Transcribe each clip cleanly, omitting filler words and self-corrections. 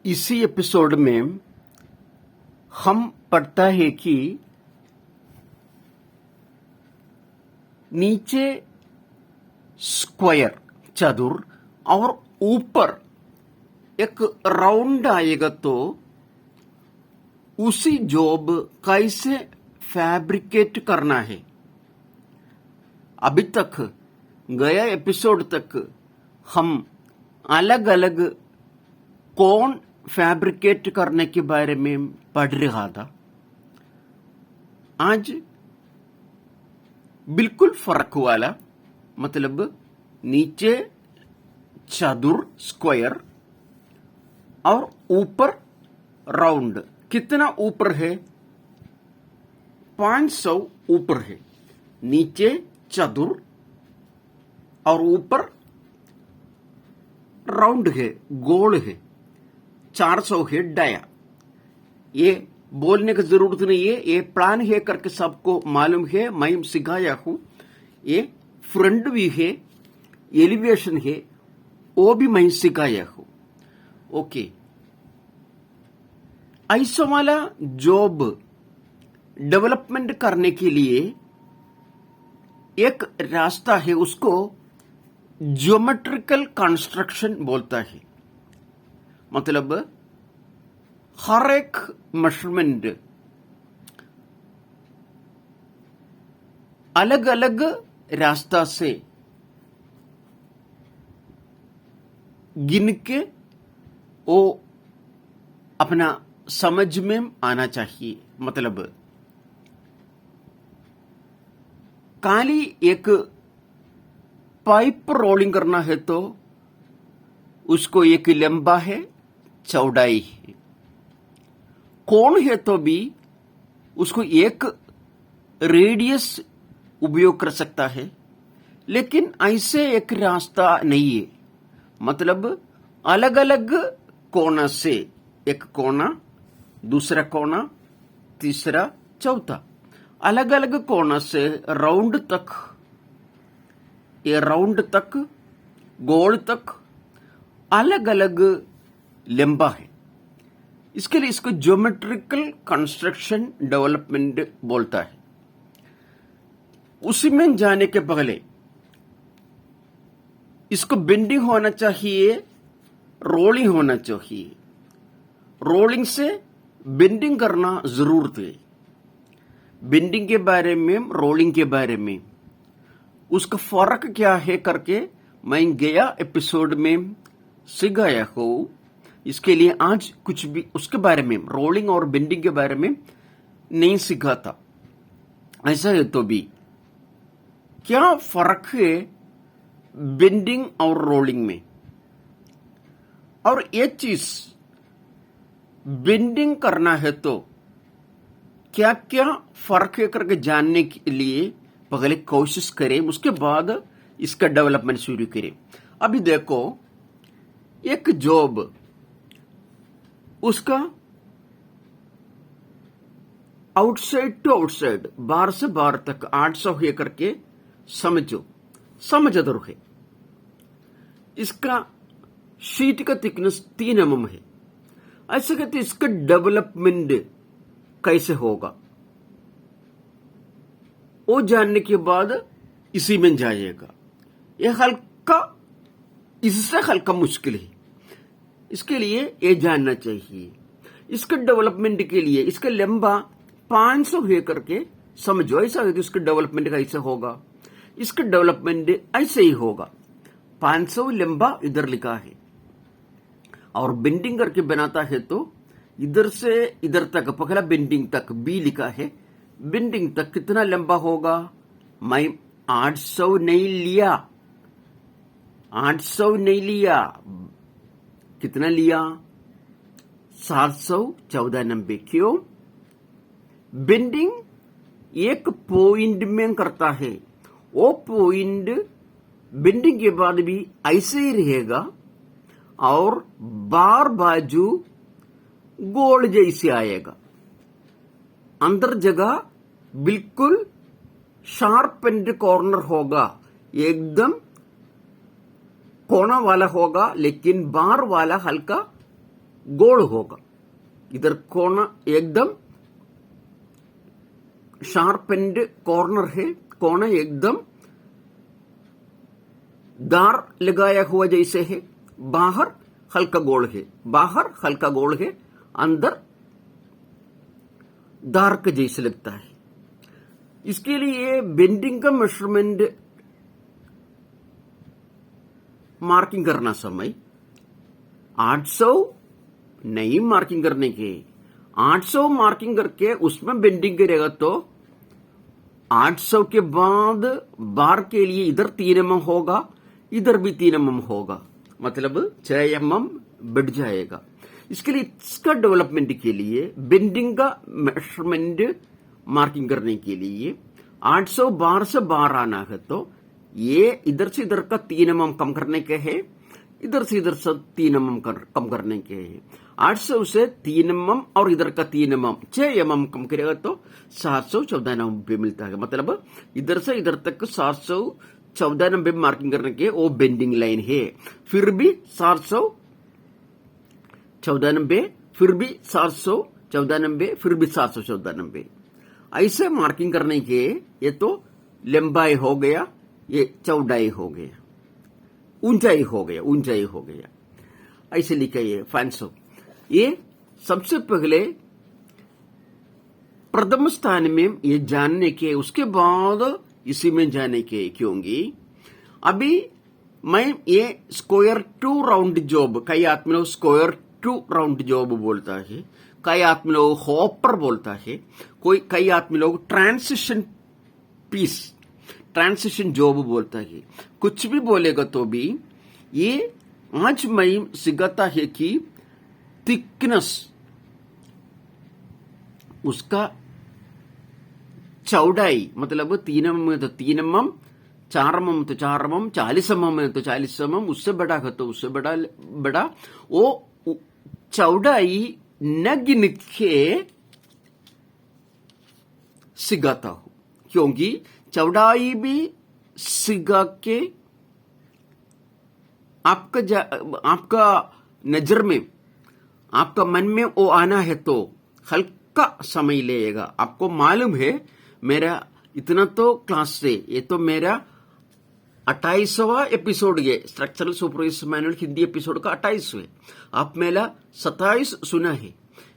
इसी एपिसोड में हम पढ़ता है कि नीचे स्क्वायर चतुर और ऊपर एक राउंड आएगा तो उसी जॉब कैसे फैब्रिकेट करना है। अभी तक गया एपिसोड तक हम अलग अलग कौन फैब्रिकेट करने के बारे में पढ़ रहा था। आज बिल्कुल फर्क वाला, मतलब नीचे चतुर स्क्वायर और ऊपर राउंड। कितना ऊपर है? 500 ऊपर है। नीचे चतुर और ऊपर राउंड है, गोल है। 400 है डाया। ये बोलने की जरूरत नहीं है, ये प्लान है करके सबको मालूम है, मैं सिखाया हूं। ये फ्रंट व्यू है, एलिवेशन है, वो भी मैं सिखाया हूं। ओके, ऐसा वाला जॉब डेवलपमेंट करने के लिए एक रास्ता है, उसको ज्योमेट्रिकल कंस्ट्रक्शन बोलता है। मतलब हर एक मेजरमेंट अलग अलग रास्ता से गिन के वो अपना समझ में आना चाहिए। मतलब खाली एक पाइप रोलिंग करना है तो उसको एक लंबा है, चौड़ाई है। कोण है तो भी उसको एक रेडियस उपयोग कर सकता है, लेकिन ऐसे एक रास्ता नहीं है। मतलब अलग अलग कोना से, एक कोना, दूसरा कोना, तीसरा, चौथा, अलग अलग कोना से राउंड तक, ये राउंड तक, गोल तक अलग अलग लंबा है। इसके लिए इसको ज्योमेट्रिकल कंस्ट्रक्शन डेवलपमेंट बोलता है। उसी में जाने के पहले इसको बेंडिंग होना चाहिए, रोलिंग होना चाहिए। रोलिंग से बेंडिंग करना जरूरत है। बेंडिंग के बारे में, रोलिंग के बारे में उसका फर्क क्या है करके मैं गया एपिसोड में सिखाया हूं। इसके लिए आज कुछ भी उसके बारे में, रोलिंग और बेंडिंग के बारे में नहीं सीखा था। ऐसा है तो भी क्या फर्क है बेंडिंग और रोलिंग में? और ये चीज बेंडिंग करना है तो क्या क्या फर्क है करके जानने के लिए पहले कोशिश करें, उसके बाद इसका डेवलपमेंट शुरू करें। अभी देखो, एक जॉब, उसका आउटसाइड टू आउटसाइड, बाहर से बाहर तक 800 है करके समझो, समझ अदर है। इसका शीट का थिकनेस 3 mm है। ऐसे कहते इसका डेवलपमेंट कैसे होगा वो जानने के बाद इसी में जाएगा। ये हल्का, इससे हल्का मुश्किल है। इसके लिए ये जानना चाहिए। इसके डेवलपमेंट के लिए इसका लंबा 500 है करके समझो। ऐसा है कि इसका डेवलपमेंट कैसे होगा? इसका डेवलपमेंट ऐसे ही होगा। 500 लंबा इधर लिखा है और बेंडिंग करके बनाता है तो इधर से इधर तक, पहला बेंडिंग तक बी लिखा है। बेंडिंग तक कितना लंबा होगा? मैं 800 नहीं लिया, 800 नहीं लिया, कितना लिया? 714 क्यों? बेंडिंग एक पॉइंट में करता है, वो पॉइंट बेंडिंग के बाद भी ऐसे ही रहेगा और बार बाजू गोल जैसे आएगा। अंदर जगह बिल्कुल शार्प एंड कॉर्नर होगा, एकदम कोना वाला होगा, लेकिन बार वाला हल्का गोल होगा, इधर कोना एकदम शार्प एंड कॉर्नर है, कोना एकदम दार लगाया हुआ जैसे है, बाहर हल्का गोल है, बाहर हल्का गोल है, अंदर दार के जैसे लगता है। इसके लिए बेंडिंग का मेजरमेंट मार्किंग करना समय 800 नहीं मार्किंग करने के, 800 मार्किंग करके उसमें बेंडिंग करेगा तो 800 के बाद बार के लिए इधर 3 mm होगा, इधर भी 3 mm होगा, मतलब 6 mm बढ़ जाएगा। इसके लिए इसका डेवलपमेंट के लिए बेंडिंग का मेजरमेंट मार्किंग करने के लिए 800 बार से बार आना है तो ये इधर से इधर का 3 mm कम करने के है, इधर से 3 mm कम करने के है। 800 से 3 mm और इधर का 3 mm 6 mm कम करेगा तो 714 मिलता है। मतलब इधर से इधर तक 714 मार्किंग करने के वो बेंडिंग लाइन है। फिर भी 714, फिर भी 714, फिर भी 714 ऐसे मार्किंग करने के ये तो लंबाई हो गया, ये चौड़ाई हो गया, ऊंचाई हो गया, ऊंचाई हो गया, ऐसे लिखा ये 500। ये सबसे पहले प्रथम स्थान में ये जानने के, उसके बाद इसी में जाने के, क्योंकि अभी मैं ये स्क्वायर टू राउंड जॉब, कई आदमी लोग स्क्वायर टू राउंड जॉब बोलता है, कई आदमी लोग हॉपर बोलता है, कई आदमी लोग ट्रांसिशन पीस, ट्रांसिशन जॉब बोलता है। कुछ भी बोलेगा तो भी ये आज मैं सिखाता है कि थिकनेस, उसका चौड़ाई, मतलब 3 mm तो 3 mm, 4 mm तो 4 mm, 40 mm है तो 40 mm, उससे बड़ा है तो उससे बड़ा वो चौड़ाई न गिन के सिखाता हूं, क्योंकि चौड़ाई भी सिखा के आपका नजर में, आपका मन में वो आना है तो हल्का समय लगेगा। आपको मालूम है मेरा इतना तो क्लास से, ये तो मेरा 28वां एपिसोड, ये structural supervisor manual Hindi episode का 28वां। आप मेरा 27 सुना है,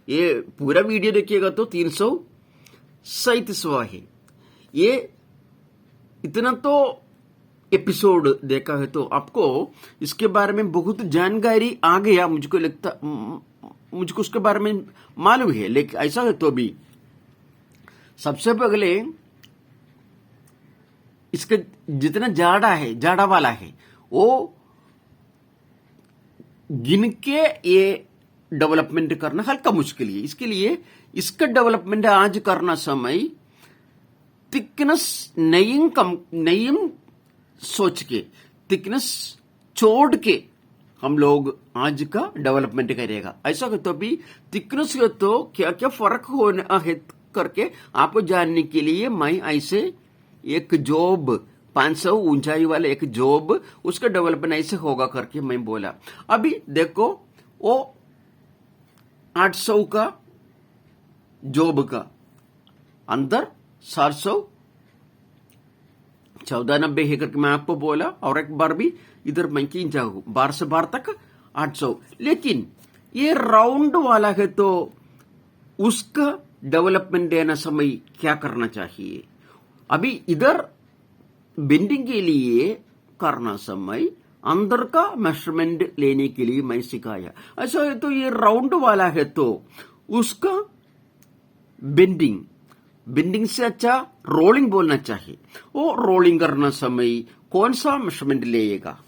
ये पूरा वीडियो देखिएगा तो 337वां है। ये इतना तो एपिसोड देखा है तो आपको इसके बारे में बहुत जानकारी आ गया, मुझको लगता, मुझको उसके बारे में मालूम है। लेकिन ऐसा है तो भी सबसे पहले इसका जितना जाड़ा वाला है वो गिन के ये डेवलपमेंट करना हल्का मुश्किल है। इसके लिए इसका डेवलपमेंट आज करना समय थिकनेस नहीं सोच के, थिकनेस छोड़ के हम लोग आज का डेवलपमेंट करेगा। ऐसा तो भी थिकनेस का तो क्या क्या फर्क होना है करके आपको जानने के लिए मैं ऐसे एक जॉब 500 ऊंचाई वाला एक जॉब, उसका डेवलपमेंट ऐसे होगा करके मैं बोला। अभी देखो वो 800 का जॉब का अंदर 714 है करके मैं आपको बोला, और एक बार भी इधर मैं की जाऊं बार से बार तक 800। लेकिन ये राउंड वाला है तो उसका डेवलपमेंट देना समय क्या करना चाहिए? अभी इधर बेंडिंग के लिए करना समय अंदर का मेजरमेंट लेने के लिए मैं सिखाया। ऐसा है तो ये राउंड वाला है तो उसका बेंडिंग से अच्छा रोलिंग बोलना चाहिए। वो रोलिंग करना समय कौन सा मेजरमेंट लेगा,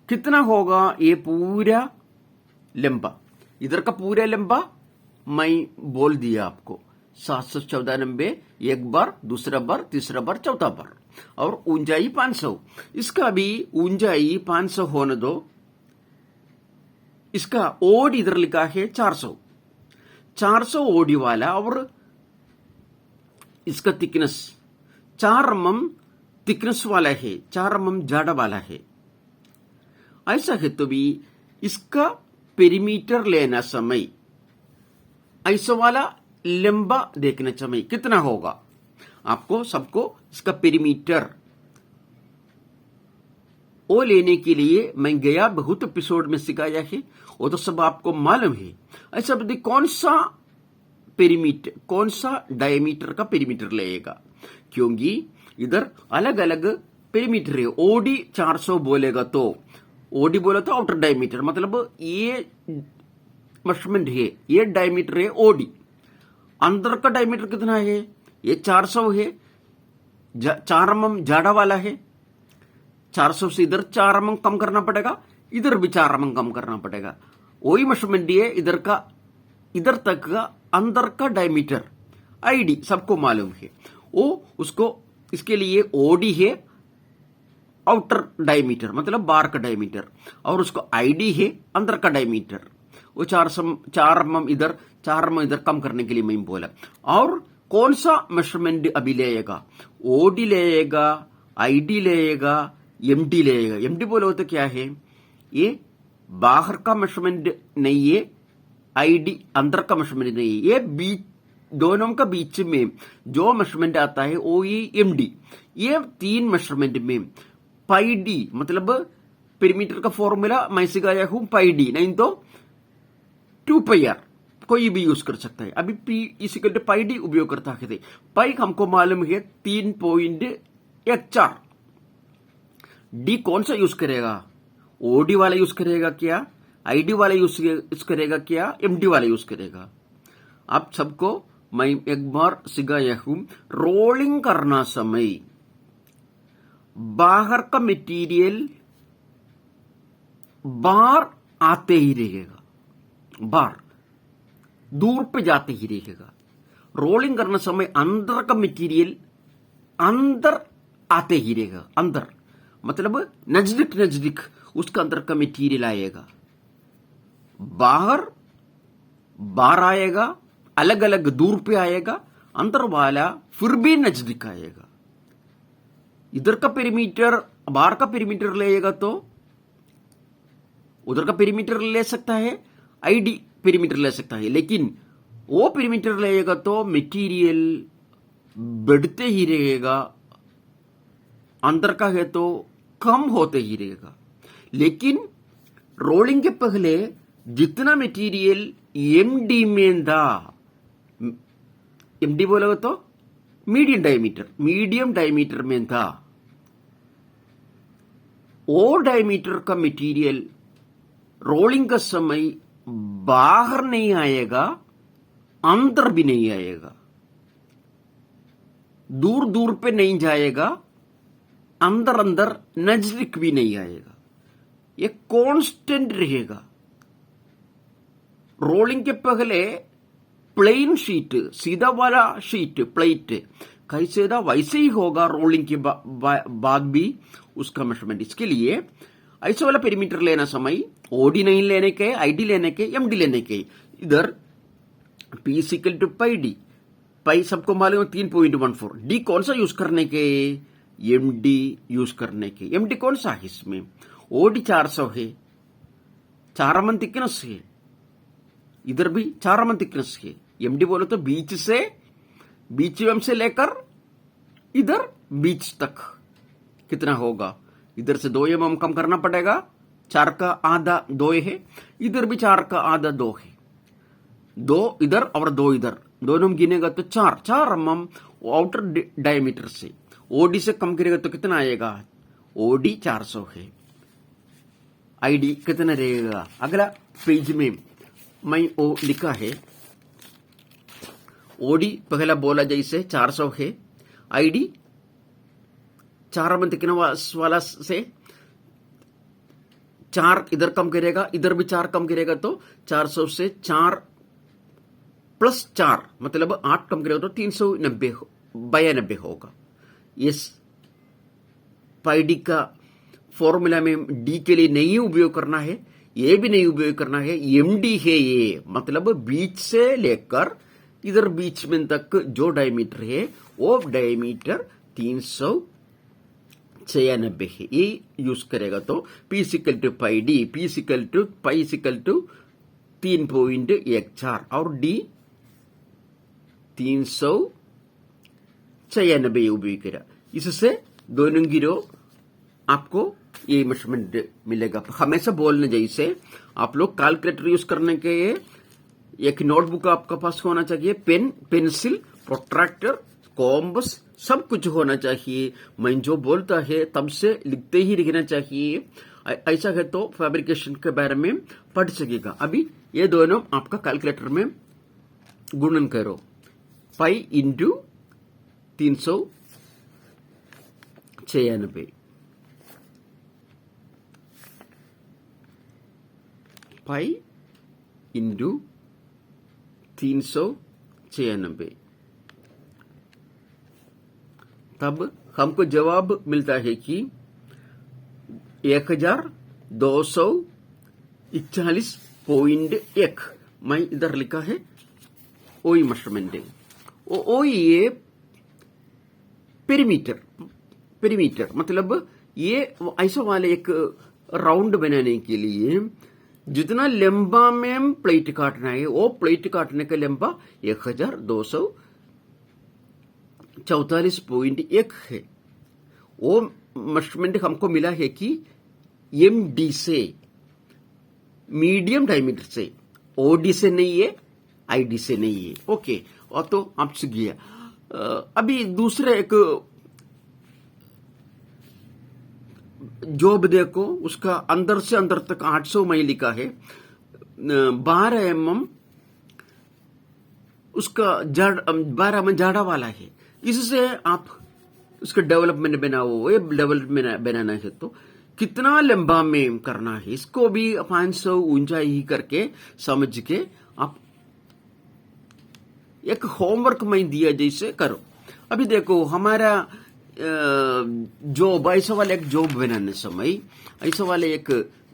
कितना होगा ये पूरा लंबा, इधर का पूरा लंबा मैं बोल दिया आपको 714 एक बार, दूसरा बार, तीसरा बार, चौथा बार, और ऊंचाई 500। इसका भी ऊंचाई 500 होने दो। इसका ओड इधर लिखा है 400 ओडी वाला, और इसका थिकनेस 4 mm थिकनेस वाला है, 4 mm जाड़ा वाला है। ऐसा है तो भी इसका पेरीमीटर लेना समय, ऐसा वाला लंबा देखना समय कितना होगा, आपको सबको इसका पेरीमीटर वो लेने के लिए मैं गया, बहुत एपिसोड में सिखाया है, वो तो सब आपको मालूम है। ऐसा बताइए कौन सा पेरीमीटर, कौन सा डायमीटर का पेरीमीटर लेगा, क्योंकि इधर अलग अलग पेरीमीटर है। ओडी 400 बोलेगा तो, ओडी बोला तो आउटर डायमीटर, मतलब ये मेजरमेंट है, ये डायमीटर है ओडी। अंदर का डायमीटर कितना है, ये 400 है, 4 mm जाड़ा वाला है, 400 से इधर 4 mm कम करना पड़ेगा, इधर भी 4 mm कम करना पड़ेगा। वही मेजरमेंट है इधर का, इधर तक का अंदर का डायमीटर आईडी सबको मालूम है। वो उसको इसके लिए ओडी है आउटर डायमीटर, मतलब बार का डायमीटर, और उसको आईडी है अंदर का डायमीटर। वो 4 mm इधर 4 mm इधर कम करने के लिए मैं बोला। और कौन सा मेजरमेंट अभी लेगा, ओडी लेगा, आईडी लेगा, एमडी लेगा। एमडी बोले तो क्या है, ये बाहर का मेजरमेंट नहीं है, आईडी अंदर का मेजरमेंट नहीं है, ये बीच दोनों का बीच में जो मेजरमेंट आता है वो ये एमडी। ये 3 मेजरमेंट में पाई डी, मतलब पेरीमीटर का फॉर्मूला मैं सिखाया हूं, पाई डी नहीं तो 2πr कोई भी यूज कर सकता है। अभी पी इसिकल टू पाई डी उपयोग करता है। पाई हमको मालूम है 3.14। डी कौन सा यूज करेगा, ओडी वाला यूज करेगा क्या, आईडी वाला यूज करेगा क्या, एमडी वाला यूज करेगा। आप सबको मैं एक बार सिखाया हूं, रोलिंग करना समय बाहर का मटेरियल बाहर आते ही रहेगा, बाहर दूर पे जाते ही रहेगा। रोलिंग करना समय अंदर का मटेरियल अंदर आते ही रहेगा, अंदर मतलब नजदीक नजदीक उसका अंदर का मटेरियल आएगा, बाहर बाहर आएगा, अलग अलग दूर पे आएगा, अंदर वाला फिर भी नजदीक आएगा। इधर का पेरीमीटर बाहर का पेरीमीटर लेगा तो उधर का पेरीमीटर ले सकता है, आईडी पेरीमीटर ले सकता है, लेकिन वो पेरीमीटर लेगा तो मटेरियल बढ़ते ही रहेगा, अंदर का है तो कम होते ही रहेगा। लेकिन रोलिंग के पहले जितना मटेरियल एमडी में था, एमडी बोलेगा तो मीडियम डायमीटर में था, वो डायमीटर का मटेरियल रोलिंग का समय बाहर नहीं आएगा, अंदर भी नहीं आएगा, दूर दूर पे नहीं जाएगा, अंदर अंदर नजदीक भी नहीं आएगा, ये कांस्टेंट रहेगा। रोलिंग के पहले प्लेन शीट, सीधा वाला शीट प्लेट कैसे था वैसे ही होगा, रोलिंग के बाद भी उसका मेजरमेंट। इसके लिए ऐसे वाला पेरीमीटर लेना समय ओडी नहीं लेने के, आईडी लेने के, एमडी लेने के। इधर P equal to pi D, pi सबको मालूम 3.14। डी कौन सा यूज करने के, एमडी यूज करने के। एमडी कौन सा है इसमें, ओडी 400 है, 4 mm थिकनेस है, इधर भी 4 mm थिकनेस है। एमडी बोले तो बीच एम से लेकर इधर बीच तक कितना होगा, इधर से 2 mm कम करना पड़ेगा, 4 का आधा 2 है, इधर भी 4 का आधा 2 है, 2 इधर और 2 इधर, दोनों गिनेगा तो 4 mm आउटर डायमीटर से। ओडी से कम करेगा तो कितना आएगा, ओडी 400 है, आईडी कितना रहेगा। अगला पेज में मैं वो लिखा है, ओडी पहला बोला जैसे 400 है, आईडी 4 mm थिकनेस वाला से 4 इधर कम करेगा, इधर भी 4 कम करेगा तो 400 से 4 + 4 मतलब 8 कम करेगा तो 392 होगा। इस पाई डी का फॉर्मूला में डी के लिए नहीं उपयोग करना है, ये भी नहीं उपयोग करना है, एमडी है ये, मतलब बीच से लेकर इधर बीच में तक जो डायमीटर है वो डायमीटर 396 है, ये यूज करेगा तो P equal to pi D, P equal to pi equal to 3.14 और डी 396 उपयोग। इससे दोनों गिरो आपको ये मेजरमेंट मिलेगा। हमेशा बोलने जैसे आप लोग कैलकुलेटर यूज करने के एक नोटबुक आपका पास होना चाहिए, पेन, पेंसिल, प्रोट्रैक्टर, कॉम्बस सब कुछ होना चाहिए। मैं जो बोलता है तब से लिखते ही लिखना चाहिए। ऐसा है तो फैब्रिकेशन के बारे में पढ़ सकेगा। अभी ये दोनों आपका कैलकुलेटर में गुणन करो। पाई इंटू 396 पाई इंटू 396 तब हमको जवाब मिलता है कि 1241.1। मैं इधर लिखा है ओई मेजरमेंट। ओ ये पेरीमीटर मतलब ये ऐसा वाले एक राउंड बनाने के लिए जितना लंबा में प्लेट काटना है वो प्लेट काटने का लंबा 1244.1 है। वो मेजरमेंट हमको मिला है कि एमडी से, मीडियम डायमीटर से, ओडी से नहीं है, आईडी से नहीं है। ओके, और तो आप सीख गया। अभी दूसरे एक जॉब देखो, उसका अंदर से अंदर तक 800 मैं लिखा है, 12 mm उसका 12 mm जाड़ा वाला है। इससे आप उसका डेवलपमेंट बनाओ। ये डेवलपमेंट बनाना है तो कितना लंबा में करना है, इसको भी 500 ऊंचाई ही करके समझ के आप एक होमवर्क में दिया जैसे करो। अभी देखो हमारा जॉब, ऐसा वाले एक जॉब बनाने समय ऐसा वाले एक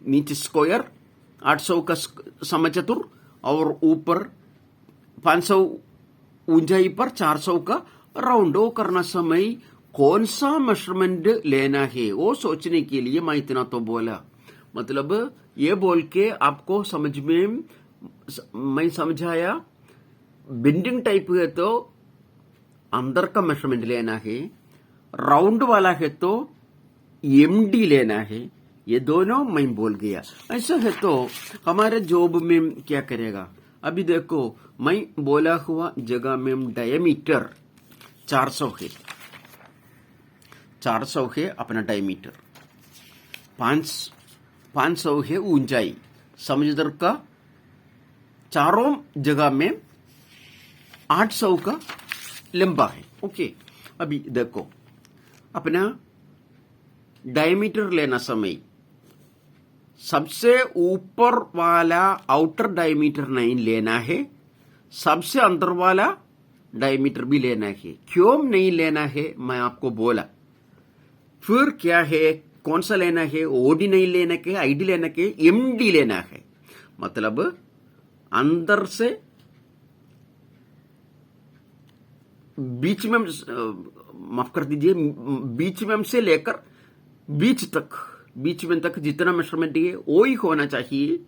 नीचे स्क्वायर 800 का समचतुर और ऊपर 500 ऊंचाई पर 400 का राउंड। वो करना समय कौन सा मेजरमेंट लेना है वो सोचने के लिए मैं इतना तो बोला। मतलब ये बोल के आपको समझ में मैं समझाया। बेंडिंग टाइप है तो अंदर का मेजरमेंट लेना है, राउंड वाला है तो एमडी लेना है। ये दोनों मैं बोल गया। ऐसा है तो हमारे जॉब में क्या करेगा। अभी देखो मैं बोला हुआ जगह में डायमीटर 400 है, 400 है अपना डायमीटर, 500 है ऊंचाई। समझदर का चारों जगह में 800 का लंबा है। ओके, अभी देखो अपना डायमीटर लेना समय सबसे ऊपर वाला आउटर डायमीटर नहीं लेना है, सबसे अंदर वाला डायमीटर भी लेना है। क्यों नहीं लेना है मैं आपको बोला। फिर क्या है, कौन सा लेना है, ओडी नहीं लेना है, आईडी लेना है, एमडी लेना है। मतलब अंदर से बीच में, माफ कर दीजिए, बीच में से लेकर बीच में तक जितना मेजरमेंट है वो ही होना चाहिए।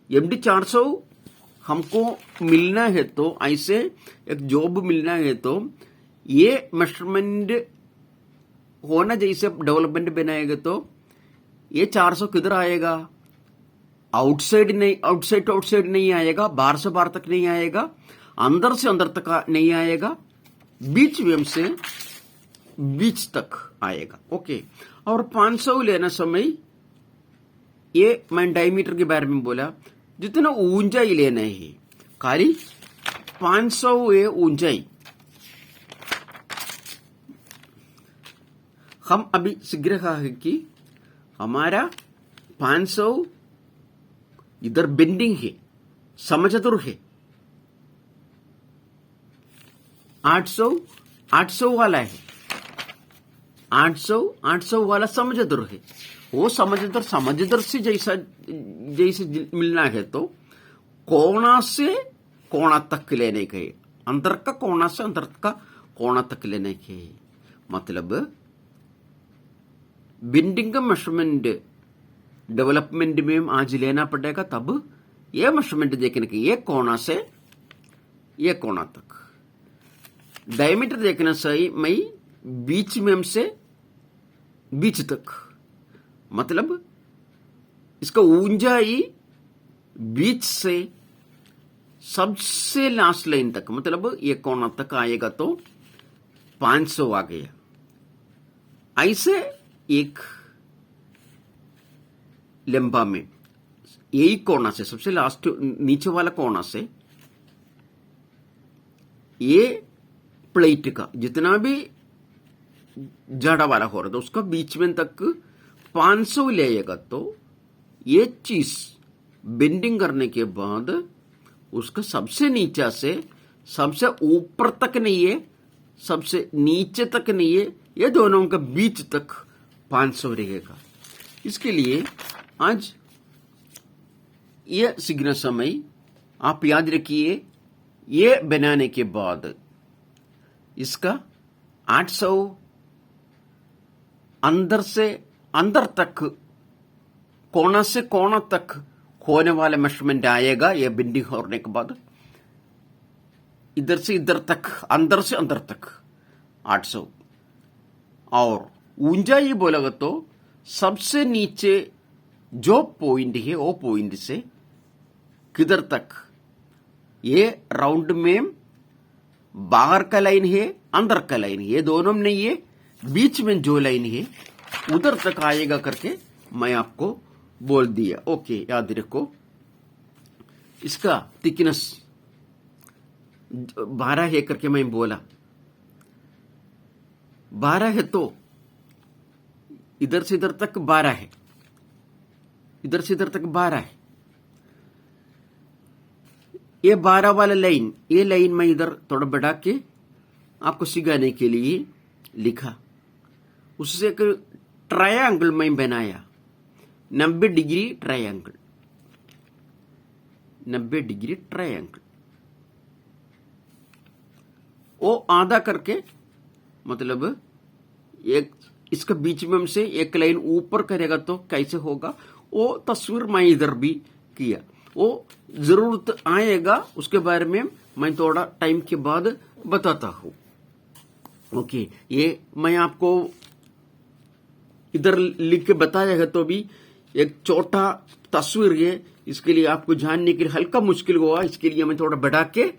एमडी 400 हमको मिलना है तो ऐसे एक जॉब मिलना है तो ये मेजरमेंट होना जैसे डेवलपमेंट बनाएगा तो ये 400 किधर आएगा, आउटसाइड नहीं आएगा, बाहर से बाहर तक नहीं आएगा, अंदर से अंदर तक नहीं आएगा, बीच में से बीच तक आएगा। ओके, और 500 लेना समय ये मैं डायमीटर के बारे में बोला, जितना ऊंचाई लेना है खाली 500 ये ऊंचाई। हम अभी सीख रहा है कि हमारा 500 इधर बेंडिंग है, समचतुर है, 800 वाला है, 800 वाला समचतुर है। वो समचतुर से जैसे मिलना है तो कोना से कोना तक लेने के, अंदर का कोना से अंदर का कोना तक लेने के। मतलब बेंडिंग का मेजरमेंट डेवलपमेंट में आज लेना पड़ेगा, तब ये मेजरमेंट देखने के एक कोना से एक कोना तक, डायमीटर देखना सही मैं बीच में से बीच तक, मतलब इसका ऊंचाई बीच से सबसे लास्ट लाइन तक, मतलब एक कोना तक आएगा तो 500 आ गया। ऐसे एक लंबा में यही कोना से सबसे लास्ट नीचे वाला कोना से ये प्लेट का जितना भी जड़ा वाला हो रहा था उसका बीच में तक 500 लेगा, तो ये चीज बेंडिंग करने के बाद उसका सबसे नीचे से सबसे ऊपर तक नहीं है, सबसे नीचे तक नहीं है, ये दोनों का बीच तक 500 रहेगा। इसके लिए आज ये सीखना समय आप याद रखिए, ये बनाने के बाद इसका 800 अंदर से अंदर तक कोना से कोना तक होने वाला मेजरमेंट आएगा। ये बेंडिंग होने के बाद इधर से इधर तक, अंदर से अंदर तक 800, और ऊंचाई बोलेगा तो सबसे नीचे जो पॉइंट है वो पॉइंट से किधर तक, ये राउंड में बाहर का लाइन है अंदर का लाइन है, ये दोनों में नहीं है, बीच में जो लाइन है उधर तक आएगा करके मैं आपको बोल दिया। ओके, याद रखो। इसका थिकनेस 12 है करके मैं बोला, 12 है तो इधर से इधर तक 12 है, इधर से इधर तक 12 है। ये 12 वाला लाइन, ये लाइन मैं इधर थोड़ा बढ़ा के आपको सिखाने के लिए लिखा। उससे एक ट्रायंगल मैं बनाया, 90 डिग्री ट्रायंगल, 90 डिग्री ट्रायंगल। वो आधा करके, मतलब एक इसका बीच में से एक लाइन ऊपर करेगा तो कैसे होगा, वो तस्वीर मैं इधर भी किया। वो जरूरत आएगा उसके बारे में मैं थोड़ा टाइम के बाद बताता हूं। ओके, ये मैं आपको इधर लिख के बताया है तो भी एक छोटा तस्वीर है, इसके लिए आपको जानने के लिए हल्का मुश्किल हुआ, इसके लिए मैं थोड़ा बढ़ा के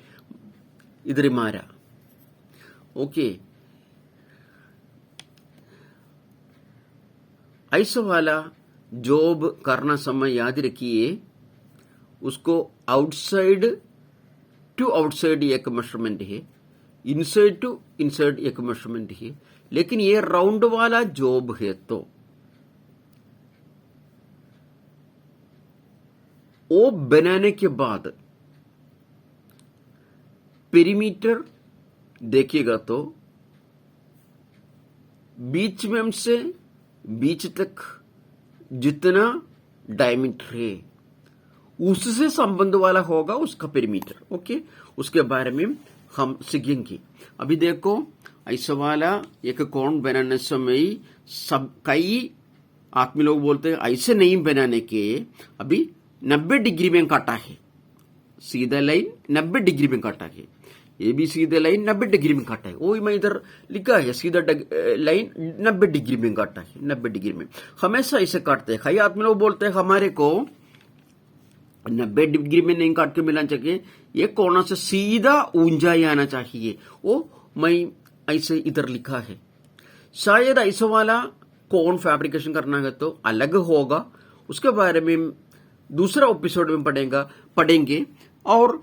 इधर मारा। ओके, ऐसा वाला जॉब करना समय याद रखिए, उसको आउटसाइड टू आउटसाइड एक मेजरमेंट है, इनसाइड टू इनसाइड एक मेजरमेंट है, लेकिन ये राउंड वाला जॉब है तो वो बनाने के बाद पेरीमीटर देखिएगा तो बीच में से बीच तक जितना डायमीटर है उससे संबंध वाला होगा उसका पेरीमीटर। ओके, उसके बारे में हम सीखेंगे। अभी देखो, ऐसा वाला एक कोण बनाने समय सब कई आदमी लोग बोलते हैं ऐसे नहीं बनाने के, अभी 90 डिग्री में काटा है, सीधा लाइन 90 डिग्री में काटा है, ये भी सीधा लाइन 90 डिग्री में काटा है, वो मैं इधर लिखा है सीधा लाइन 90 डिग्री में काटा है, 90 डिग्री में हमेशा ऐसे काटते हैं। कई आदमी लोग बोलते हैं हमारे को 90 डिग्री में नहीं काट के मिलाना चाहिए, ये कोना से सीधा ऊंचाई आना चाहिए, वो मैं ऐसे इधर लिखा है। शायद ऐसा वाला कोण फैब्रिकेशन करना है तो अलग होगा, उसके बारे में दूसरा एपिसोड में पढ़ेंगे। और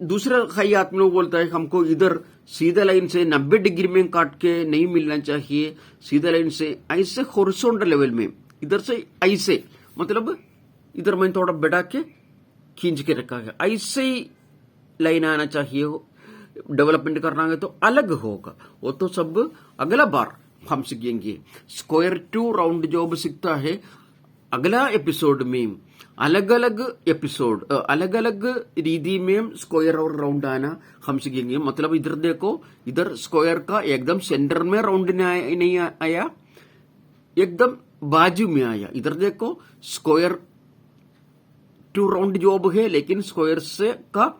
दूसरा कई आदमी लोग बोलता है हमको इधर सीधा लाइन से 90 डिग्री में काट के नहीं मिलना चाहिए, सीधा लाइन से ऐसे हॉरिजॉन्टल लेवल में इधर से ऐसे, मतलब इधर मैं थोड़ा बढ़ा के खींच के रखा है, ऐसे ही लाइन आना चाहिए। डेवलपमेंट करना है तो अलग होगा, वो तो सब अगला बार हम सीखेंगे। स्क्वायर टू राउंड जॉब सीखता है अगला एपिसोड में, अलग अलग एपिसोड अलग अलग रीति में स्क्वायर और राउंड आना हम सीखेंगे। मतलब इधर देखो, इधर स्क्वायर का एकदम सेंटर में राउंड नहीं आया, एकदम बाजू में आया। इधर देखो स्क्वायर टू राउंड जॉब है, लेकिन स्क्वायर से का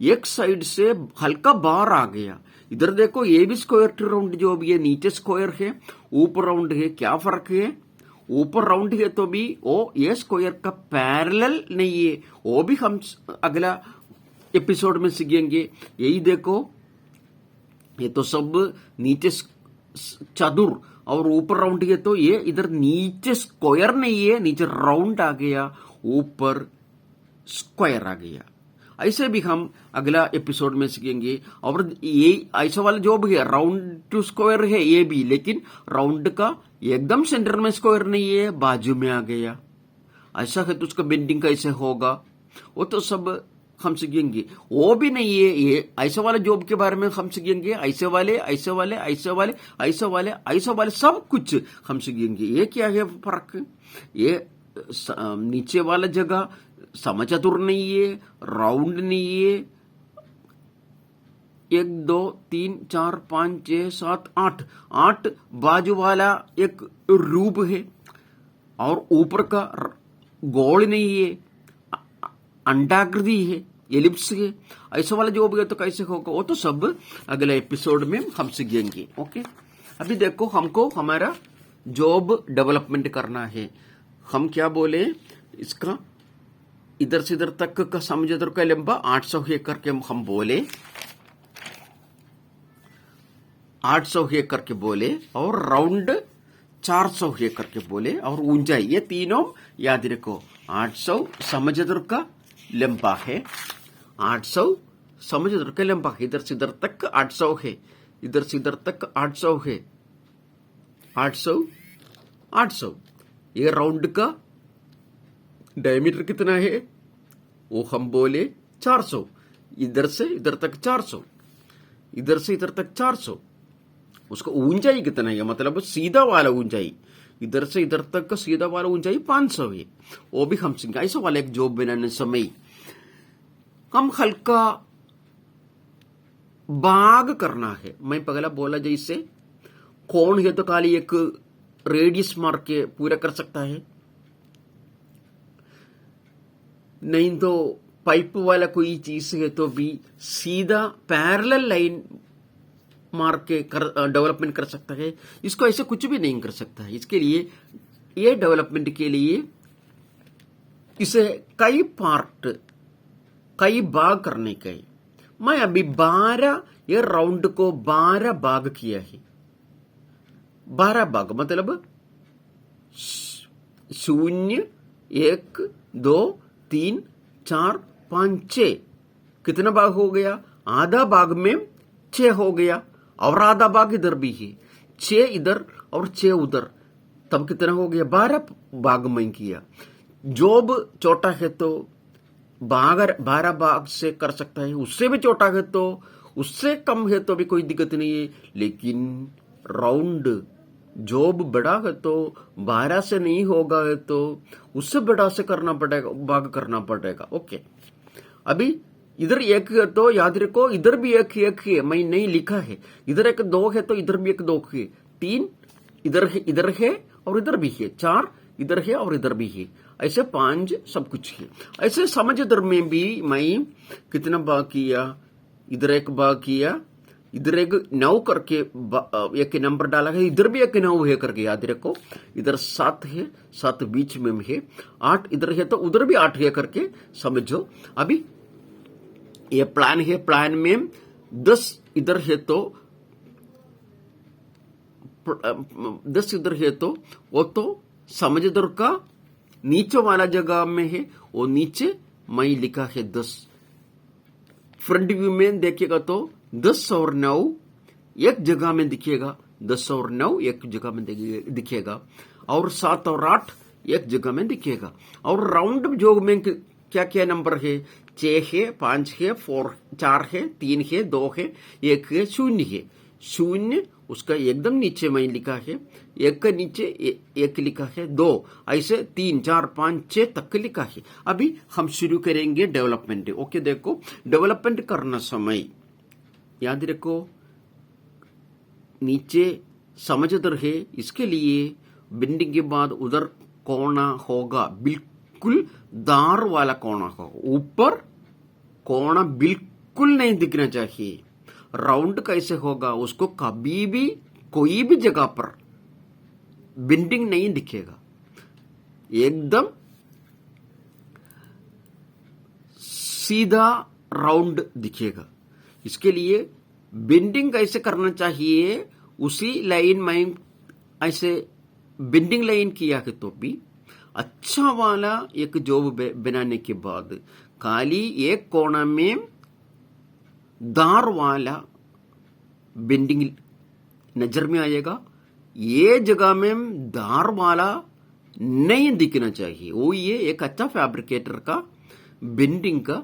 एक साइड से हल्का बाहर आ गया। इधर देखो ये भी स्क्वायर टू राउंड जॉब, ये नीचे स्क्वायर है ऊपर राउंड है, क्या फर्क है? ऊपर राउंड है तो भी वो ये स्क्वायर का पैरेलल नहीं है, वो भी हम अगला एपिसोड में सीखेंगे। यही देखो ये तो सब नीचे चतुर और ऊपर राउंड है, तो ये इधर नीचे स्क्वायर नहीं है, नीचे राउंड आ गया, ऊपर स्क्वायर आ गया। ऐसे भी हम अगला एपिसोड में सीखेंगे। और ये ऐसा वाला जो भी है राउंड टू स्क्वायर है ये भी, लेकिन राउंड का एकदम सेंटर में स्क्वायर नहीं है, बाजू में आ गया। ऐसा है तो उसका बेंडिंग कैसे होगा, वो तो सब हम सीखेंगे। वो भी नहीं है, ये ऐसे वाले जॉब के बारे में हम सीखेंगे। ऐसे वाले ऐसे वाले ऐसे वाले ऐसे वाले ऐसे वाले सब कुछ हम सीखेंगे। ये क्या है फर्क? ये नीचे वाला जगह समचतुर नहीं है, राउंड नहीं है। 1 2 3 4 5 6 7 8 बाजू वाला एक रूप है, और ऊपर का गोल नहीं है, अंडाकृति है, एलिप्स है। ऐसा वाला जो भी है तो कैसे होगा, वो तो सब अगले एपिसोड में हम सीखेंगे। ओके, अभी देखो हमको हमारा जॉब डेवलपमेंट करना है। हम क्या बोले, इसका इधर से इधर तक का समझौता का लंबा 800 है करके हम बोले, 800 है करके बोले, और राउंड 400 है करके बोले, और ऊंचाई ये तीनों याद रखो। 800 समझौता का लंबा है, 800 समझौता का लंबा है। इधर से इधर तक 800 है, इधर से इधर तक 800 है, 800 800। ये राउंड का डायमीटर कितना है, वो हम बोले 400। इधर से इधर तक 400, इधर से इधर तक 400। उसका ऊंचाई कितना है, मतलब सीधा वाला ऊंचाई, इधर से इधर तक का सीधा वाला ऊंचाई 500 है। वो भी हम सीखेंगे। ऐसा वाला एक जॉब बनाने समय हम हल्का भाग करना है। मैं पहला बोला जैसे कौन है तो खाली एक रेडियस मार के पूरा कर सकता है, नहीं तो पाइप वाला कोई चीज है तो भी सीधा पैरेलल लाइन मार के डेवलपमेंट कर सकता है। इसको ऐसे कुछ भी नहीं कर सकता है। इसके लिए ये डेवलपमेंट के लिए इसे कई पार्ट, कई भाग करने के। मैं अभी 12 ये राउंड को 12 भाग किया है। 12 भाग मतलब 0 1 2 3 4 5 6। कितना भाग हो गया? आधा भाग में 6 हो गया, और आधा भाग इधर भी है, 6 इधर और 6 उधर, तब कितना हो गया? 12 भाग में किया। जॉब छोटा है तो 12 भाग से कर सकता है, उससे भी छोटा है तो, उससे कम है तो भी कोई दिक्कत नहीं है। लेकिन राउंड जॉब बड़ा है तो 12 से नहीं होगा है तो उससे बड़ा से करना पड़ेगा, भाग करना पड़ेगा। ओके, अभी इधर 1 है तो याद रखो, इधर भी 1 है, मैं नहीं लिखा है। इधर 1 2 है तो इधर भी 1 2 है, 3 इधर है और इधर भी है, 4 इधर है और इधर भी है, ऐसे 5 सब कुछ है। ऐसे समझदार में भी मैं कितना भाग किया, इधर 1 भाग किया, इधर 1 9 करके एक नंबर डाला है, इधर भी 1 9 है करके याद रखो। इधर 7 है, 7 बीच में है, 8 इधर है तो उधर भी 8 है करके समझो। अभी ये प्लान है, प्लान में 10 इधर है तो 10 इधर है तो वो तो समझदार का नीचे वाला जगह में है, वो नीचे मैं लिखा है 10। फ्रंट व्यू में देखिएगा तो 10 और 9 एक जगह में दिखेगा, 10 और 9 एक जगह में दिखेगा, और 7 और 8 एक जगह में दिखेगा। और राउंड जोग में क्या क्या नंबर है? 6 है, 5 है, 4 है, 3 है, 2 है, 1 है, 0 है। 0 उसका एकदम नीचे मैं लिखा है, 1 का नीचे 1 लिखा है, 2 ऐसे 3 4 5 6 तक लिखा है। अभी हम शुरू करेंगे डेवलपमेंट। ओके, देखो डेवलपमेंट करना समय याद रखो, नीचे समझदार है, इसके लिए बेंडिंग के बाद उधर कोना होगा बिल्कुल दार वाला कोना होगा, ऊपर कोना बिल्कुल नहीं दिखना चाहिए। राउंड कैसे होगा, उसको कभी भी कोई भी जगह पर बेंडिंग नहीं दिखेगा, एकदम सीधा राउंड दिखेगा। इसके लिए बेंडिंग कैसे करना चाहिए, उसी लाइन में ऐसे बेंडिंग लाइन किया है तो भी अच्छा वाला एक जॉब बनाने के बाद खाली एक कोना में दार वाला बेंडिंग नजर में आएगा, ये जगह में दार वाला नहीं दिखना चाहिए। वो ये एक अच्छा फैब्रिकेटर का बेंडिंग का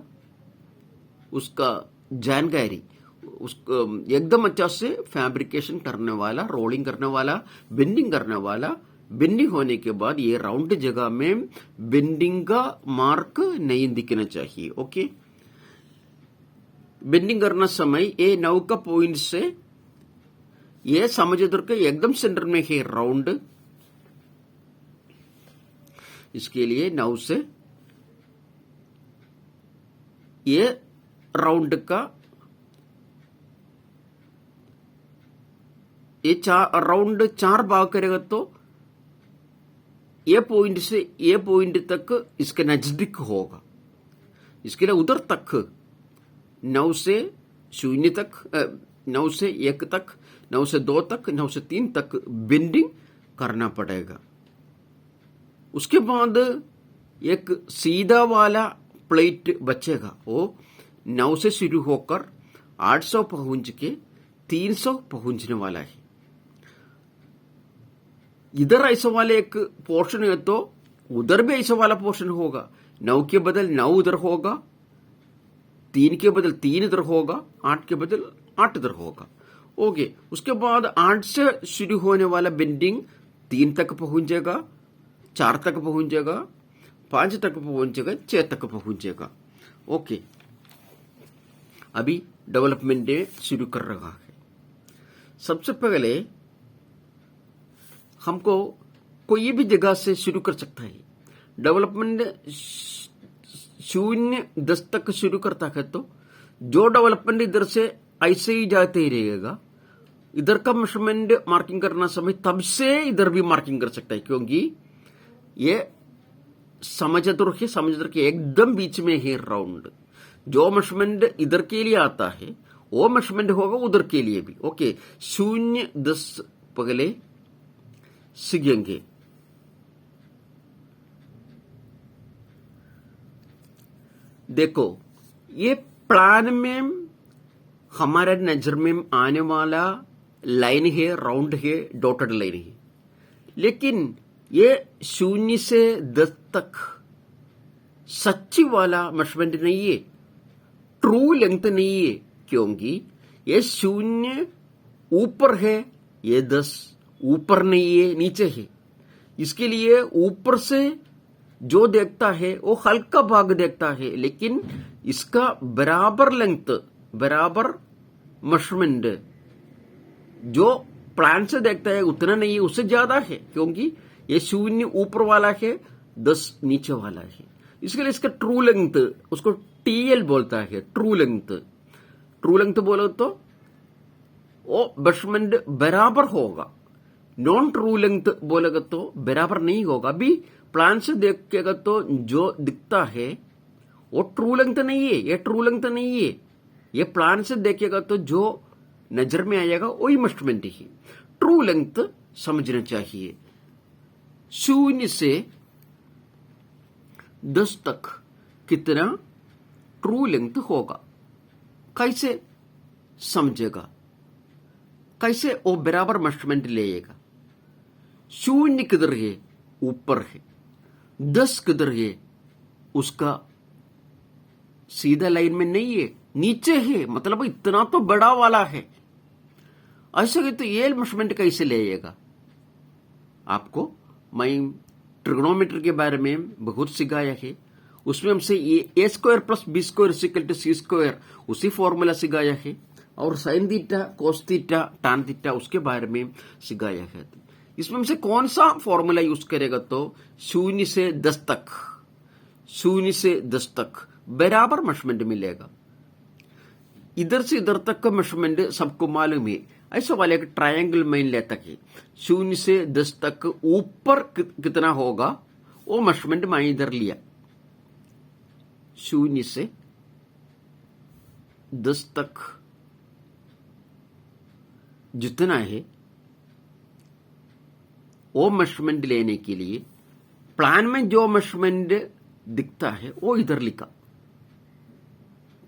उसका जानकारी, उसको एकदम अच्छा से फैब्रिकेशन करने वाला, रोलिंग करने वाला, बेंडिंग करने वाला, बेंडिंग होने के बाद ये राउंड जगह में बेंडिंग का मार्क नहीं दिखना चाहिए। ओके, बेंडिंग करना समय ये 9 का पॉइंट से ये समझदार के एकदम सेंटर में है राउंड, इसके लिए 9 से ये राउंड का ये राउंड 4 भाग करेगा तो ये पॉइंट से ये पॉइंट तक इसके नजदीक होगा। इसके लिए उधर तक 9 से 0 तक, 9 से 1 तक, 9 से 2 तक, 9 से 3 तक बेंडिंग करना पड़ेगा। उसके बाद एक सीधा वाला प्लेट बचेगा, वो 9 से शुरू होकर 800 पहुंच के 300 पहुंचने वाला है। इधर ऐसा वाला एक पोर्शन है तो उधर भी ऐसा वाला पोर्शन होगा। 9 के बदल 9 उधर होगा, 3 के बदल 3 इधर होगा, 8 के बदल 8 इधर होगा। ओके, उसके बाद 8 से शुरू होने वाला बेंडिंग 3 तक पहुंचेगा, 4 तक पहुंचेगा, 5 तक पहुंचेगा, 6 तक पहुंचेगा। ओके, अभी डेवलपमेंट शुरू कर रहा है। सबसे पहले हमको कोई भी जगह से शुरू कर सकता है। डेवलपमेंट 0-10 तक शुरू करता है तो जो डेवलपमेंट इधर से ऐसे ही जाते ही रहेगा। इधर का मेजरमेंट मार्किंग करना समय तब से इधर भी मार्किंग कर सकता है, क्योंकि ये समझदार के एकदम बीच में है राउंड। जो मेजरमेंट इधर के लिए आता है वो मेजरमेंट होगा उधर के लिए भी। ओके, 0-10 पहले सीखेंगे। देखो, ये प्लान में हमारे नजर में आने वाला लाइन है, राउंड है, डॉटेड लाइन है, लेकिन ये 0 से 10 तक सच्ची वाला मेजरमेंट नहीं है, ट्रू लेंथ नहीं है, क्योंकि ये 0 ऊपर है, ये 10 ऊपर नहीं है, नीचे है। इसके लिए ऊपर से जो देखता है वो हल्का भाग देखता है, लेकिन इसका बराबर लेंथ, बराबर मेजरमेंट जो प्लान से देखता है उतना नहीं है, उससे ज्यादा है, क्योंकि ये 0 ऊपर वाला है, 10 नीचे वाला है। इसके लिए इसका ट्रू लेंथ, उसको टीएल बोलता है, ट्रू लेंथ। ट्रू लेंथ बोलो तो वो मेजरमेंट बराबर होगा। नॉन ट्रू लेंथ बोलेगा तो बराबर नहीं होगा। अभी प्लान से देखेगा तो जो दिखता है वो ट्रू लेंथ नहीं है, ये ट्रू लेंथ नहीं है। ये प्लान से देखेगा तो जो नजर में आएगा वही मेजरमेंट ही। ट्रू लेंथ समझना चाहिए। 0 से 10 तक कितना ट्रू लेंथ होगा, कैसे समझेगा, कैसे वो बराबर मेजरमेंट लेगा। 0 किधर है, ऊपर है, 10 किधर है, उसका सीधा लाइन में नहीं है, नीचे है, मतलब इतना तो बड़ा वाला है। ऐसे तो ये मेजरमेंट कैसे लेगा। आपको मैं ट्रिग्नोमेट्री के बारे में बहुत सिखाया है, उसमें हमसे A square plus B square equal to C square उसी फॉर्मूला सिखाया है, और sine theta, cos theta, tan theta उसके बारे में सिखाया है। इसमें से कौन सा फॉर्मूला यूज करेगा तो 0 से 10 तक, 0 से 10 तक बराबर मेजरमेंट मिलेगा। इधर से इधर तक का मेजरमेंट सबको मालूम है। ऐसा वाले एक ट्रायंगल में लेता है 0 से 10 तक ऊपर कितना होगा वो मेजरमेंट मैं इधर लिया। 0 से 10 तक जितना है वो मेजरमेंट लेने के लिए प्लान में जो मेजरमेंट दिखता है वो इधर लिखा।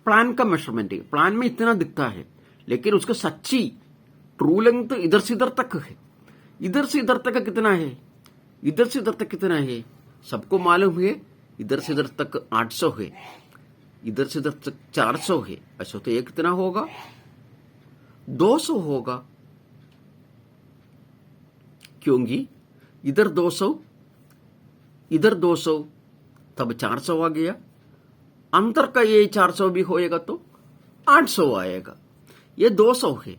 प्लान का मेजरमेंट है, प्लान में इतना दिखता है लेकिन उसका सच्ची ट्रू लेंथ इधर से इधर तक है। इधर से इधर तक कितना है, इधर से इधर तक कितना है सबको मालूम है। इधर से इधर तक 800 है, इधर से इधर तक 400 है। ऐसा तो ये कितना होगा 200 होगा, क्योंकि इधर 200 इधर 200 तब 400 आ गया। अंतर का ये 400 भी होएगा तो 800 आएगा। ये 200 है,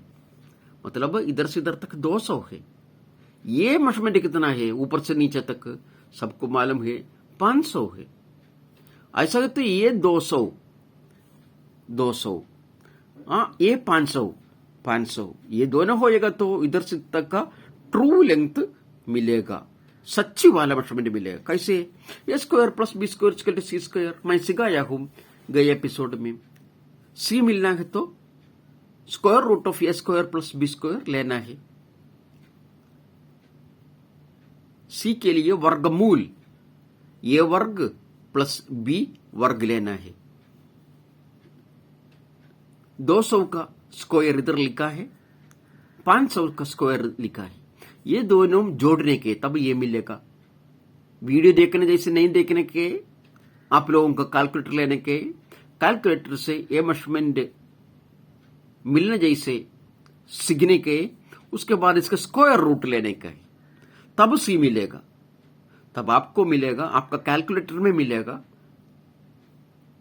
मतलब इधर से इधर तक 200 है। ये मेजरमेंट कितना है ऊपर से नीचे तक सबको मालूम है 500 है। ऐसा तो ये 200 ये 500 ये दोनों होएगा तो इधर से तक का ट्रू लेंथ मिलेगा, सच्ची वाला मेजरमेंट मिलेगा। कैसे A square plus B square equal to C square मैं सिखाया हूं गए एपिसोड में। सी मिलना है तो square root of A square plus B square लेना है। सी के लिए वर्गमूल ए वर्ग प्लस बी वर्ग लेना है। 200 का स्क्वायर इधर लिखा है, 500 का स्क्वायर लिखा है। ये दोनों जोड़ने के तब ये मिलेगा। वीडियो देखने जैसे नहीं देखने के आप लोगों का कैलकुलेटर लेने के, कैलकुलेटर से ये मेजरमेंट मिलने जैसे सीखने के, उसके बाद इसका स्क्वायर रूट लेने का है तब सी मिलेगा। तब आपको मिलेगा, आपका कैलकुलेटर में मिलेगा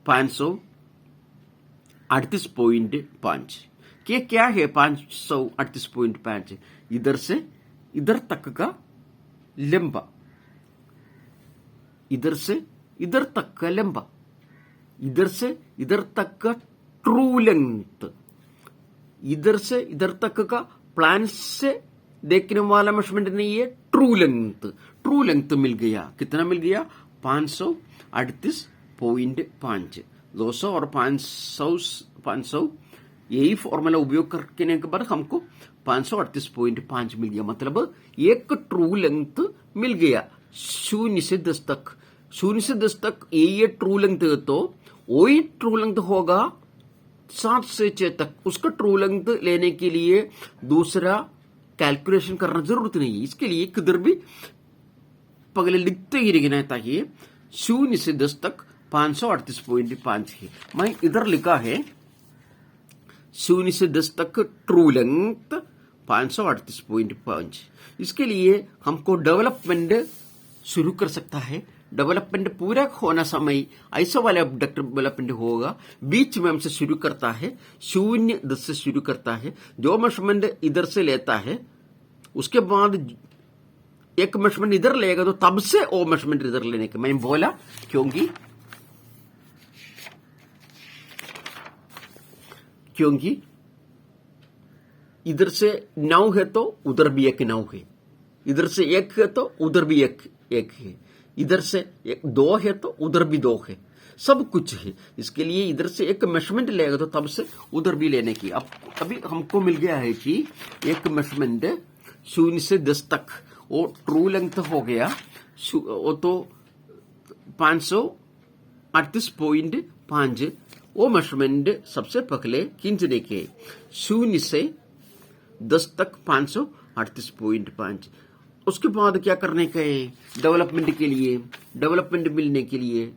538.5। कि क्या है 538.5 इधर से इधर तक का लंबा, इधर से इधर तक का लंबा, इधर से इधर तक का ट्रू लेंथ, इधर से इधर तक का प्लान से देखने वाला मेजरमेंट नहीं है ट्रू लेंथ मिल गया। कितना मिल गया 538.5। 200 और 500 यही फॉर्मूला उपयोग करने के बाद हमको 538.5 मिल गया। मतलब एक ट्रू लेंथ मिल गया 0 से 10 तक। 0 से 10 तक ये ट्रू लेंथ है तो वही ट्रू लेंथ होगा 7 से 6 तक। उसका ट्रू लेंथ लेने के लिए दूसरा कैलकुलेशन करना जरूरत नहीं है। इसके लिए किधर भी पगले लिखते ही रहना ताकि 0 से 10 तक 538.5 है। मैं इधर लिखा है 0 से 10 तक ट्रू लेंथ 538.5। इसके लिए हमको डेवलपमेंट शुरू कर सकता है। डेवलपमेंट पूरा होना समय ऐसा वाला डेवलपमेंट होगा। बीच में हमसे शुरू करता है 0-10 से शुरू करता है। जो मेजरमेंट इधर से लेता है उसके बाद एक मेजरमेंट इधर लेगा तो तब से वो मेजरमेंट इधर लेने का मैं बोला, क्योंकि इधर से 9 है तो उधर भी एक 9 है, इधर से 1 है तो उधर भी एक है, इधर से 2 है तो उधर भी 2 है, सब कुछ है। इसके लिए इधर से एक मेजरमेंट लेगा तो तब से उधर भी लेने की। अब अभी हमको मिल गया है कि एक मेजरमेंट 0 से 10 तक वो ट्रू लेंथ हो गया, वो तो 538.5। वो मेजरमेंट सबसे पहले खींचने के 0 से 10 तक 538.5। उसके बाद क्या करने का है डेवलपमेंट के लिए, डेवलपमेंट मिलने के लिए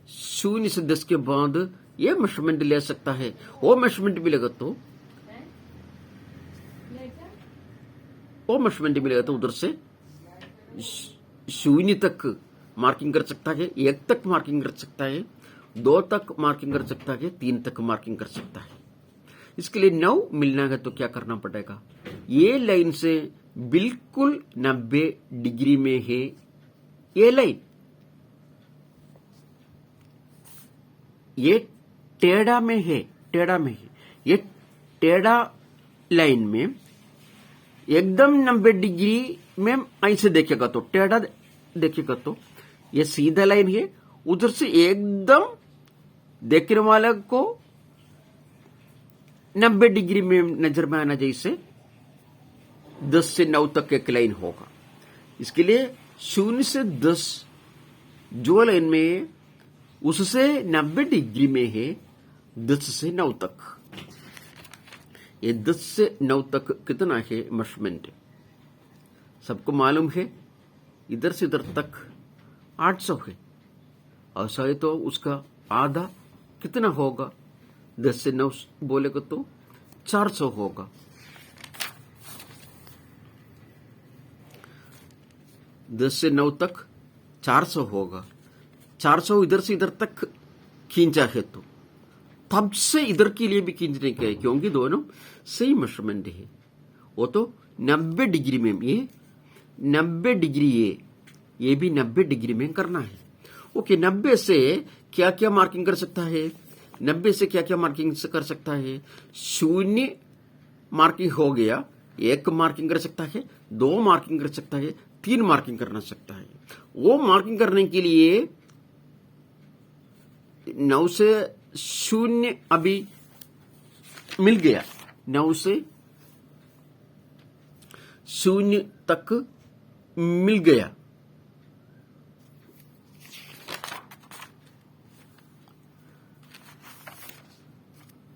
0 से 10 के बाद ये मेजरमेंट ले सकता है। वो मेजरमेंट मिलेगा तो उधर से 0 तक मार्किंग कर सकता है, 1 तक मार्किंग कर सकता है, 2 तक मार्किंग कर सकता है, 3 तक मार्किंग कर सकता है। इसके लिए 9 मिलना है तो क्या करना पड़ेगा, ये लाइन से बिल्कुल 90 डिग्री में है ये लाइन, ये टेढ़ा में है, टेढ़ा में है। ये टेढ़ा लाइन में एकदम 90 डिग्री में ऐसे देखेगा तो, टेढ़ा देखेगा तो ये सीधा लाइन है, उधर से एकदम देखने वाले को 90 डिग्री में नजर में आना, जैसे 10 से 9 तक एक लाइन होगा। इसके लिए 0 से 10 जो लाइन में उससे 90 डिग्री में है 10 से 9 तक। ये 10 से 9 तक कितना है मेजरमेंट सबको मालूम है। इधर से इधर तक 800 है, ऐसा है तो उसका आधा कितना होगा? 10 से 9 बोलेगा तो 400 होगा। 10 से 9 तक 400 होगा। 400 इधर से इधर तक खींचा है तो तब से इधर के लिए भी खींचने का है, क्योंकि दोनों सेम मेजरमेंट है। वो तो 90 डिग्री में, ये 90 डिग्री, ये भी 90 डिग्री में करना है। ओके, 90 से क्या क्या मार्किंग कर सकता है? 90 से क्या क्या मार्किंग कर सकता है? 0 मार्किंग हो गया, 1 मार्किंग कर सकता है, 2 मार्किंग कर सकता है, 3 मार्किंग करना सकता है। वो मार्किंग करने के लिए 9 से 0 अभी मिल गया, 9 से 0 तक मिल गया।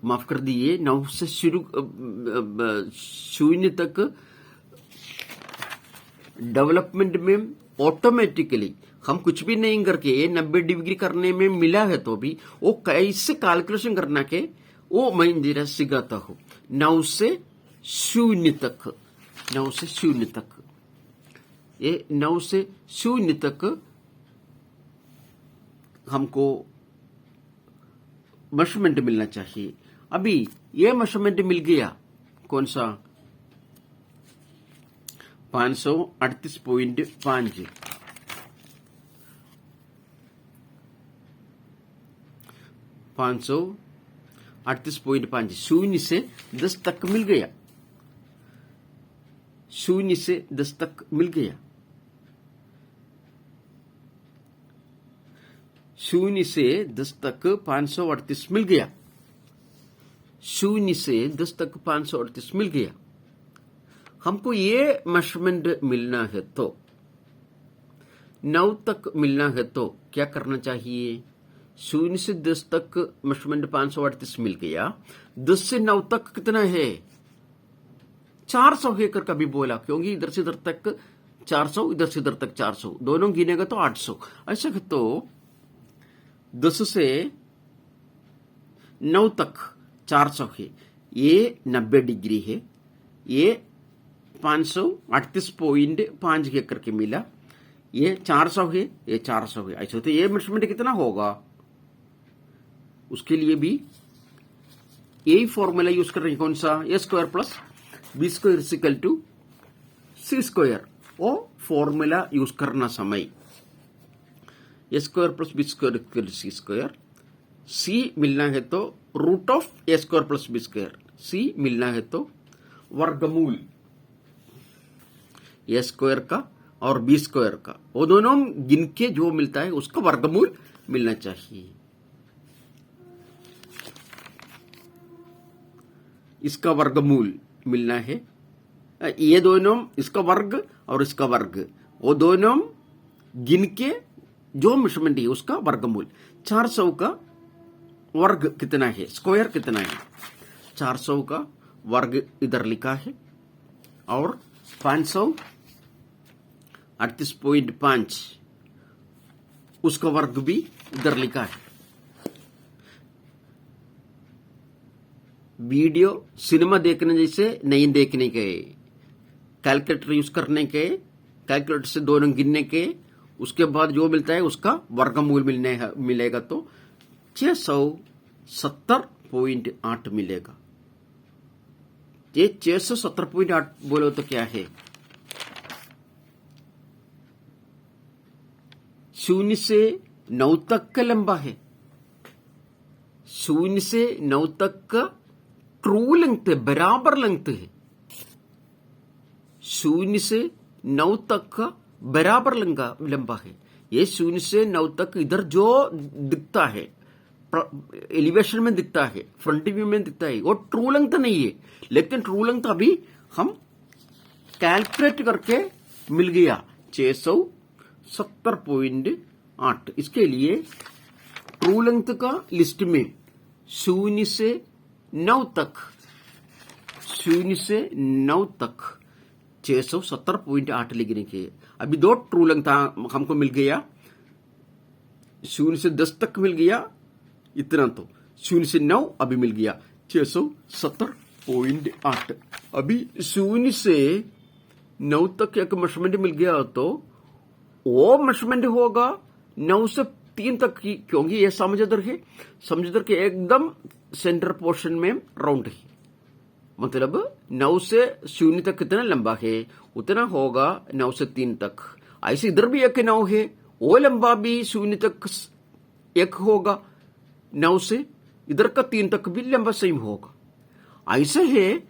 माफ कर दिए, 9 से शुरू 0 तक डेवलपमेंट में ऑटोमेटिकली हम कुछ भी नहीं करके 90 डिग्री करने में मिला है तो भी वो कैसे कैलकुलेशन करना के वो मैं जरा सिखाता हूं। 9 से 0 तक, 9 से 0 तक, ये 9 से 0 तक हमको मेजरमेंट मिलना चाहिए। अभी ये मेजरमेंट मिल गया, कौन सा? 538.5, 538.5 0 से 10 तक मिल गया, 0 से 10 तक मिल गया, 0 से 10 तक 538 मिल गया, 0 से 10 तक 538 मिल गया। हमको ये मेजरमेंट मिलना है तो 9 तक मिलना है तो क्या करना चाहिए? 0 से 10 तक मेजरमेंट 538 मिल गया, 10 से 9 तक कितना है? 400 है कर कभी बोला, क्योंकि इधर से इधर तक 400, इधर से इधर तक 400, दोनों गिनेगा तो 800। ऐसा है तो 10 से 9 तक 400 है, ये 90 डिग्री है, ये 538.5 है करके मिला, ये 400 है, ये 400 है। ऐसा तो ये मेजरमेंट कितना होगा? उसके लिए भी यही फॉर्मूला यूज कर रहे हैं, कौन सा? A square plus B square equal to C square. वो फॉर्मूला यूज करना समय A square plus B square equal to C square. C मिलना है तो root of A square plus B square, C मिलना है तो वर्गमूल ए स्क्वायर का और बी स्क्वायर का, वो दोनों गिन के जो मिलता है उसका वर्गमूल मिलना चाहिए। इसका वर्गमूल मिलना है, ये दोनों, इसका वर्ग और इसका वर्ग, वो दोनों गिन के जो मेजरमेंट है उसका वर्गमूल। 400 का वर्ग कितना है? स्क्वायर कितना है? 400 का वर्ग इधर लिखा है और 538.5 उसका वर्ग भी इधर लिखा है। वीडियो सिनेमा देखने जैसे नहीं देखने के, कैलकुलेटर यूज करने के, कैलकुलेटर से दोनों गिनने के, उसके बाद जो मिलता है उसका वर्गमूल मिलेगा तो 670.8 मिलेगा। ये 670.8 बोलो तो क्या है? 0 से 9 तक का लंबा है। 0 से 9 तक का ट्रू लेंथ है, बराबर लेंथ है। 0 से 9 तक का बराबर लंबा है। ये 0 से 9 तक इधर जो दिखता है, एलिवेशन में दिखता है, फ्रंट व्यू में दिखता है, वो ट्रू लेंथ नहीं है। लेकिन ट्रू लेंथ अभी हम कैलकुलेट करके मिल गया 670.8। इसके लिए ट्रू लेंथ का लिस्ट में 0 से 9 तक 670.8 लिखने के। अभी 2 ट्रू लेंथ हमको मिल गया, 0 से 10 तक मिल गया इतना, तो 0 से 9 अभी मिल गया 670.8। अभी 0 से 9 तक एक मेजरमेंट मिल गया तो वो मेजरमेंट होगा 9 से 3 तक की, क्योंकि ये समुद्र है, समुद्र के एकदम सेंटर पोर्शन में राउंड है। मतलब 9 से 0 तक कितना लंबा है उतना होगा 9 से 3 तक। ऐसे इधर भी एक 9 है, वो लंबा भी 0 तक एक होगा, 9 से इधर का 3 तक भी लंबा सेम होगा। ऐसे है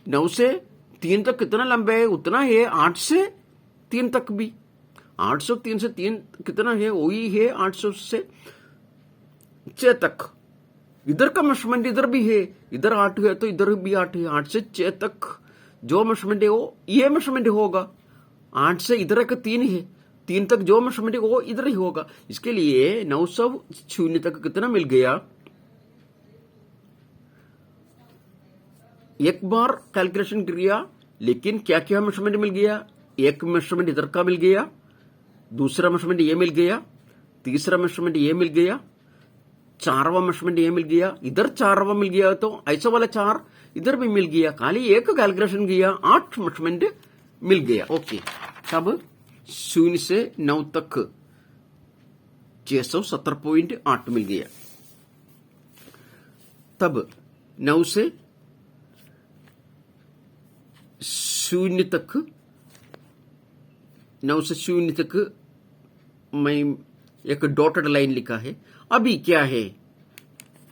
9 से 3 तक कितना लंबा है उतना है 8 से 3 तक भी। 803 से 3 कितना है, वही है 800 से 6 तक। इधर का मेजरमेंट इधर भी है, इधर 8 है तो इधर भी 8 है। 8 से 6 तक जो मेजरमेंट है वो ये मेजरमेंट होगा। 8 से इधर का 3 है, 3 तक जो मेजरमेंट है वो इधर ही होगा। इसके लिए 900 तक कितना मिल गया, एक बार कैलकुलेशन किया, लेकिन क्या क्या मेजरमेंट मिल गया। एक मेजरमेंट इधर का मिल गया, दूसरा मेजरमेंट ये मिल गया, तीसरा मेजरमेंट ये मिल गया, चारवा मेजरमेंट ये मिल गया, इधर चारवा मिल गया, तो ऐसा वाला 4 इधर भी मिल गया। खाली एक कैलकुलेशन किया 8 मेजरमेंट मिल गया। ओके, तब 0 से 9 तक 670.8 मिल गया। तब 9 से 0 तक, 9 से 0 तक मैं एक डॉटेड लाइन लिखा है। अभी क्या है,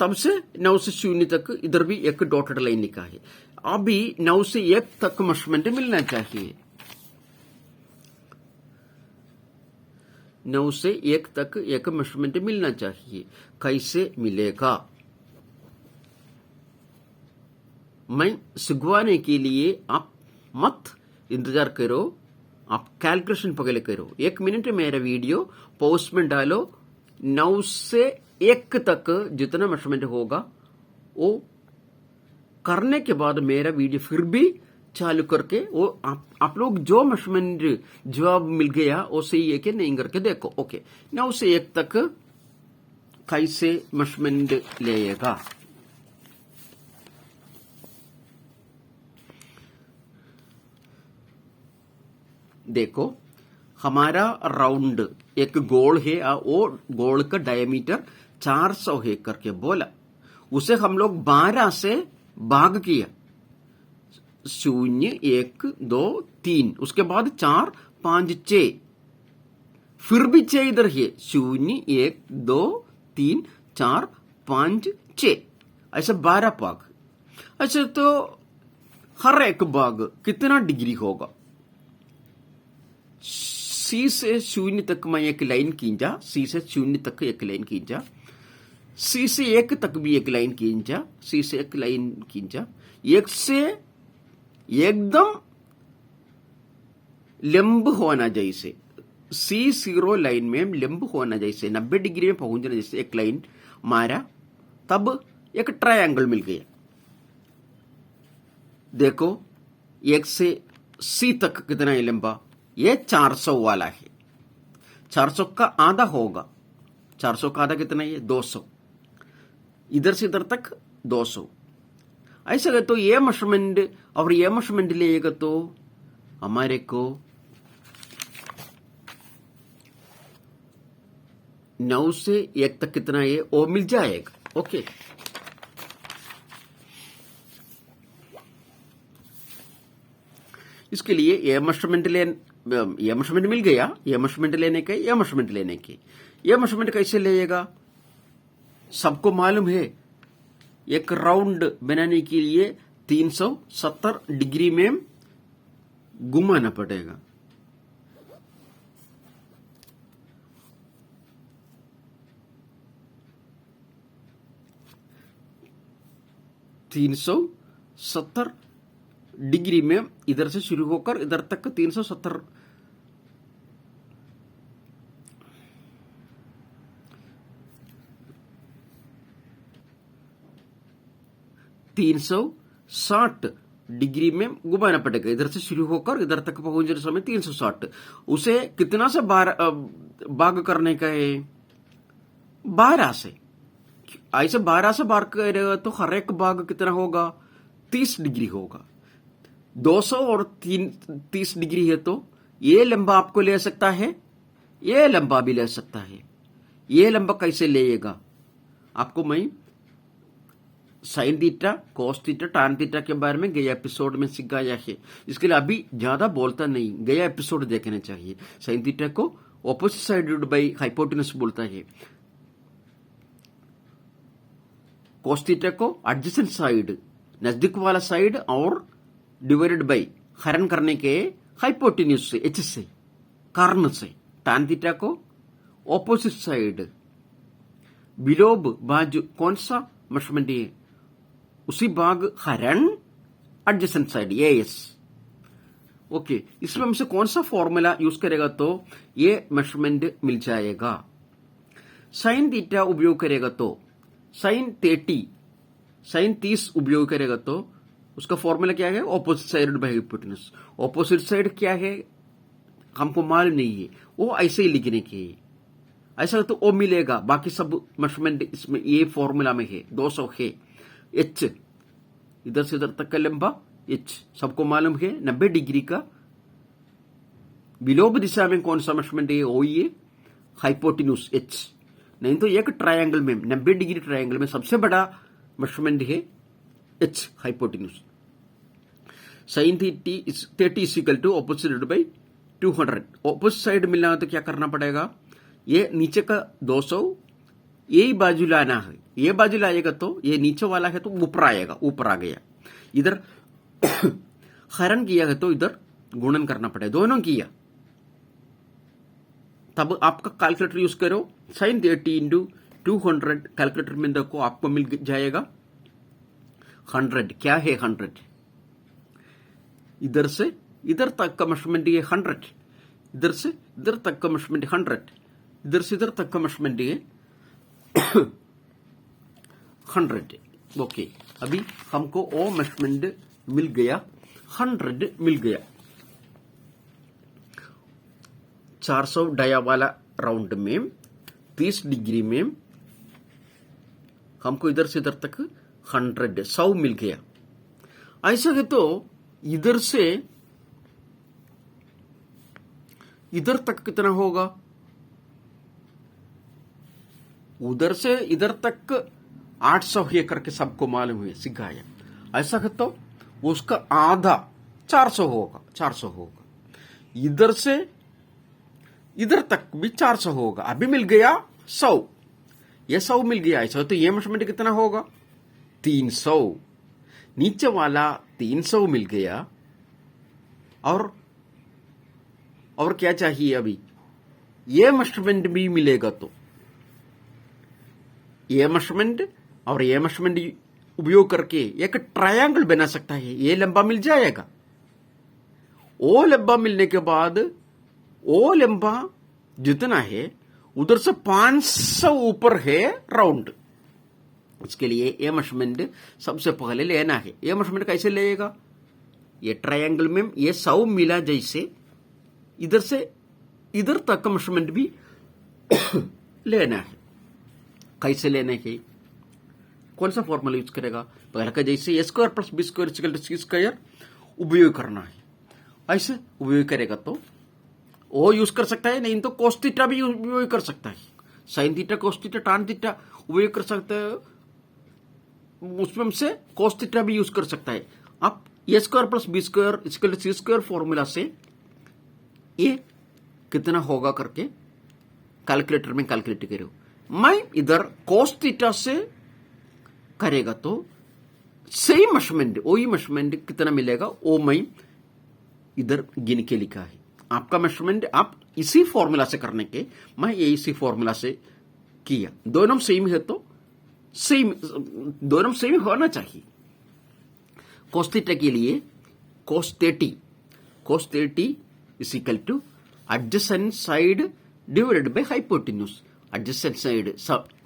तब से 9 से 0 तक इधर भी एक डॉटेड लाइन लिखा है। अभी 9 से 1 तक मेजरमेंट मिलना चाहिए। 9 से 1 तक एक मेजरमेंट मिलना चाहिए। कैसे मिलेगा, मैं सिखवाने के लिए आप मत इंतजार करो, आप कैलकुलेशन पहले करो। 1 मिनट मेरा वीडियो पॉज में डालो, 9 से 1 तक जितना मेजरमेंट होगा वो करने के बाद मेरा वीडियो फिर भी चालू करके वो आप लोग जो मेजरमेंट जवाब मिल गया वो सही है कि नहीं करके देखो। ओके, 9 से 1 तक कैसे मेजरमेंट लेगा। देखो, हमारा राउंड एक गोल है, वो गोल का डायमीटर 400 है करके बोला। उसे हम लोग 12 से भाग किया, 0 1 2 3, उसके बाद 4 5 6, फिर भी 6 इधर है, 0 1 2 3 4 5 6, ऐसा 12 भाग। अच्छा, तो हर एक भाग कितना डिग्री होगा। C से 0 तक मैं एक लाइन खींचा, C से 0 तक एक लाइन खींचा, C से 1 तक भी एक लाइन खींचा, C से एक लाइन खींचा, 1 से एकदम लंब होना जैसे, C0 लाइन में लंब होना जैसे 90 डिग्री में पहुंचना जैसे एक लाइन मारा, तब एक ट्रायंगल मिल गया। देखो, 1 से C तक कितना है लंबा, ये 400 वाला है। 400 का आधा होगा, 400 का आधा कितना है 200, इधर से इधर तक 200। ऐसा है तो ये मेजरमेंट और ये मेजरमेंट लेगा तो हमारे को 9 से 1 तक कितना है वो मिल जाएगा। ओके, इसके लिए ये मेजरमेंट ये मेजरमेंट मिल गया, ये मेजरमेंट लेने के, ये मेजरमेंट लेने के। ये मेजरमेंट कैसे लेगा? सबको मालूम है एक राउंड बनाने के लिए 370 डिग्री में घुमाना पड़ेगा। तीन सौ 70 डिग्री में इधर से शुरू होकर इधर तक 370 360 डिग्री में घुमाना पड़ेगा। इधर से शुरू होकर इधर तक पहुंचने समय 360। उसे कितना से भाग करने का है? 12 से। ऐसे 12 से भाग करेगा तो हर एक भाग कितना होगा? 30 डिग्री होगा। 200 और 30 डिग्री है तो ये लंबा आपको ले सकता है, ये लंबा भी ले सकता है। ये लंबा कैसे लेगा? आपको मैं sign theta, cos theta, tan theta के बारे में गया एपिसोड में सिखाया है। इसके लिए अभी ज्यादा बोलता नहीं, गया एपिसोड देखना चाहिए। साइन थीटा को ऑपोजिट साइड बाई हाइपोटेनस बोलता है, कोस थीटा को एडजेसेंट साइड, नजदीक वाला साइड और डिवाइडेड बाई हरण करने के हाइपोटेन्यूज से, एच से, कर्ण से। टैन थीटा को ऑपोजिट साइड, विलोब बाजू, कौन सा मेजरमेंट है? उसी भाग हरण एडजेसेंट साइड, एएस। ओके, इसमें हमसे कौन सा फॉर्मूला यूज करेगा तो ये मेजरमेंट मिल जाएगा। साइन थीटा उपयोग करेगा तो साइन 30 उपयोग करेगा तो उसका फॉर्मूला क्या है? Opposite side by hypotenuse. Opposite side क्या है हमको मालूम नहीं है, वो ऐसे ही लिखने के, ऐसा तो वो मिलेगा। बाकी सब मेजरमेंट इसमें ये फॉर्मूला में है। 200 है। एच इधर से इधर तक का लंबा एच सबको मालूम है। 90 डिग्री का विलोप दिशा में कौन सा मेजरमेंट है? वो ये हाइपोटेन्यूज एच। नहीं तो एक ट्रायंगल में 90 डिग्री ट्रायंगल में सबसे बड़ा मेजरमेंट है H, hypotenuse. Sine 30 is equal to opposite by 200। Opposite side मिलना है तो क्या करना पड़ेगा? ये नीचे का 200 यही बाजू लाना है। ये बाजू लाएगा तो ये नीचे वाला है तो ऊपर आएगा, ऊपर आ गया। इधर हरण किया है तो इधर गुणन करना पड़ेगा, दोनों किया। तब आपका कैलकुलेटर यूज करो, साइन 30 इंटू 200 कैलकुलेटर में देखो आपको मिल जाएगा 100। क्या है 100? इधर से इधर तक का मेजरमेंट ये 100, इधर से इधर तक का मेजरमेंट 100, इधर से इधर तक का मेजरमेंट ये 100। ओके, अभी हमको ओ मेजरमेंट मिल गया, 100 मिल गया। 400 डाया वाला राउंड में 30 डिग्री में हमको इधर से इधर तक 100 मिल गया। ऐसा है तो इधर से इधर तक कितना होगा? उधर से इधर तक 800 है करके सबको मालूम है, सिखाया। ऐसा है तो उसका आधा 400 होगा, 400 होगा। इधर से इधर तक भी 400 होगा। अभी मिल गया 100, ये 100 मिल गया। ऐसा तो ये मेजरमेंट कितना होगा? 300। नीचे वाला 300 मिल गया। और क्या चाहिए? अभी ये मेजरमेंट भी मिलेगा तो ये मेजरमेंट और ये मेजरमेंट उपयोग करके एक ट्रायंगल बना सकता है। ये लंबा मिल जाएगा। वो लंबा मिलने के बाद वो लंबा जितना है उधर से 500 ऊपर है राउंड। इसके लिए ये मेजरमेंट सबसे पहले लेना है। ये मेजरमेंट कैसे लेगा? ये ट्रायंगल में ये 100 मिला, जैसे इधर से इधर तक का मेजरमेंट भी लेना है। कैसे लेने के? कौन सा फॉर्मूला यूज करेगा? पहले का जैसे a square plus B square equal to C square उपयोग करना है। ऐसे उपयोग करेगा तो वो यूज कर सकता है, नहीं तो कोस थीटा भी उपयोग कर सकता है। Sign theta, cos theta, tan theta उपयोग कर सकता है। उसमें से कोस थीटा भी यूज कर सकता है। आप a square plus B square equal to C square formula से ये कितना होगा करके कैलकुलेटर में कैलकुलेट करो। मैं इधर cos थीटा से करेगा तो सेम मेजरमेंट, वही मेजरमेंट कितना मिलेगा वो मैं इधर गिन के लिखा है। आपका मेजरमेंट आप इसी फॉर्मूला से करने के, मैं ये इसी फॉर्मूला से किया। दोनों सेम है तो सेम, दोनों सेम होना चाहिए। cos थीटा के लिए cos 30 is equal two adjacent side divided by hypotenuse. Adjacent side,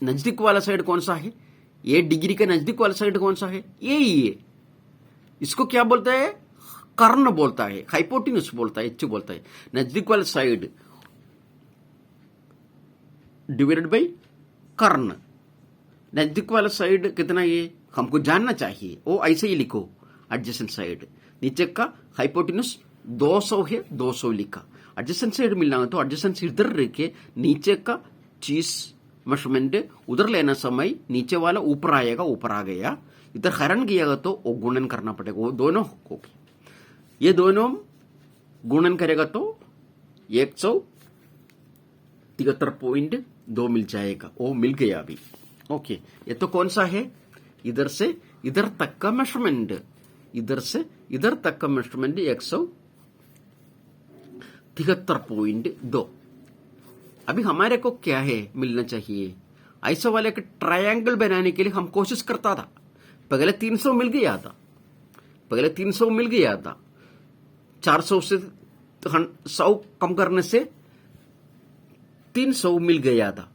नजदीक वाला साइड कौन सा है? ये डिग्री का नजदीक वाला साइड कौन सा है? ये ही है। इसको क्या बोलता है? कर्ण बोलता है, हाइपोटेन्यूज बोलता है, एच बोलता है। नजदीक वाला साइड डिवाइडेड बाय कर्ण। नजदीक वाला साइड कितना ये हमको जानना चाहिए, वो ऐसे ही लिखो। एडजेसेंट साइड नीचे का हाइपोटेन्यूज 200 है, 200 लिखा। एडजेसेंट साइड मिलना है तो एडजेसेंट इधर रखे, नीचे का चीज मेजरमेंट उधर लेना समय नीचे वाला ऊपर आएगा, ऊपर आ गया। इधर हरण किया तो वो गुणन करना पड़ेगा, वो दोनों हो। ये दोनों गुणन करेगा तो 173.2 मिल जाएगा। वो मिल गया अभी। ओके, ये तो कौन सा है? इधर से इधर तक का मेजरमेंट, इधर से इधर तक का मेजरमेंट 173.2। अभी हमारे को क्या है मिलना चाहिए? ऐसा वाले का ट्रायंगल बनाने के लिए हम कोशिश करता था। पहले 300 मिल गया था, 400 से 100 कम करने से 300 मिल गया था।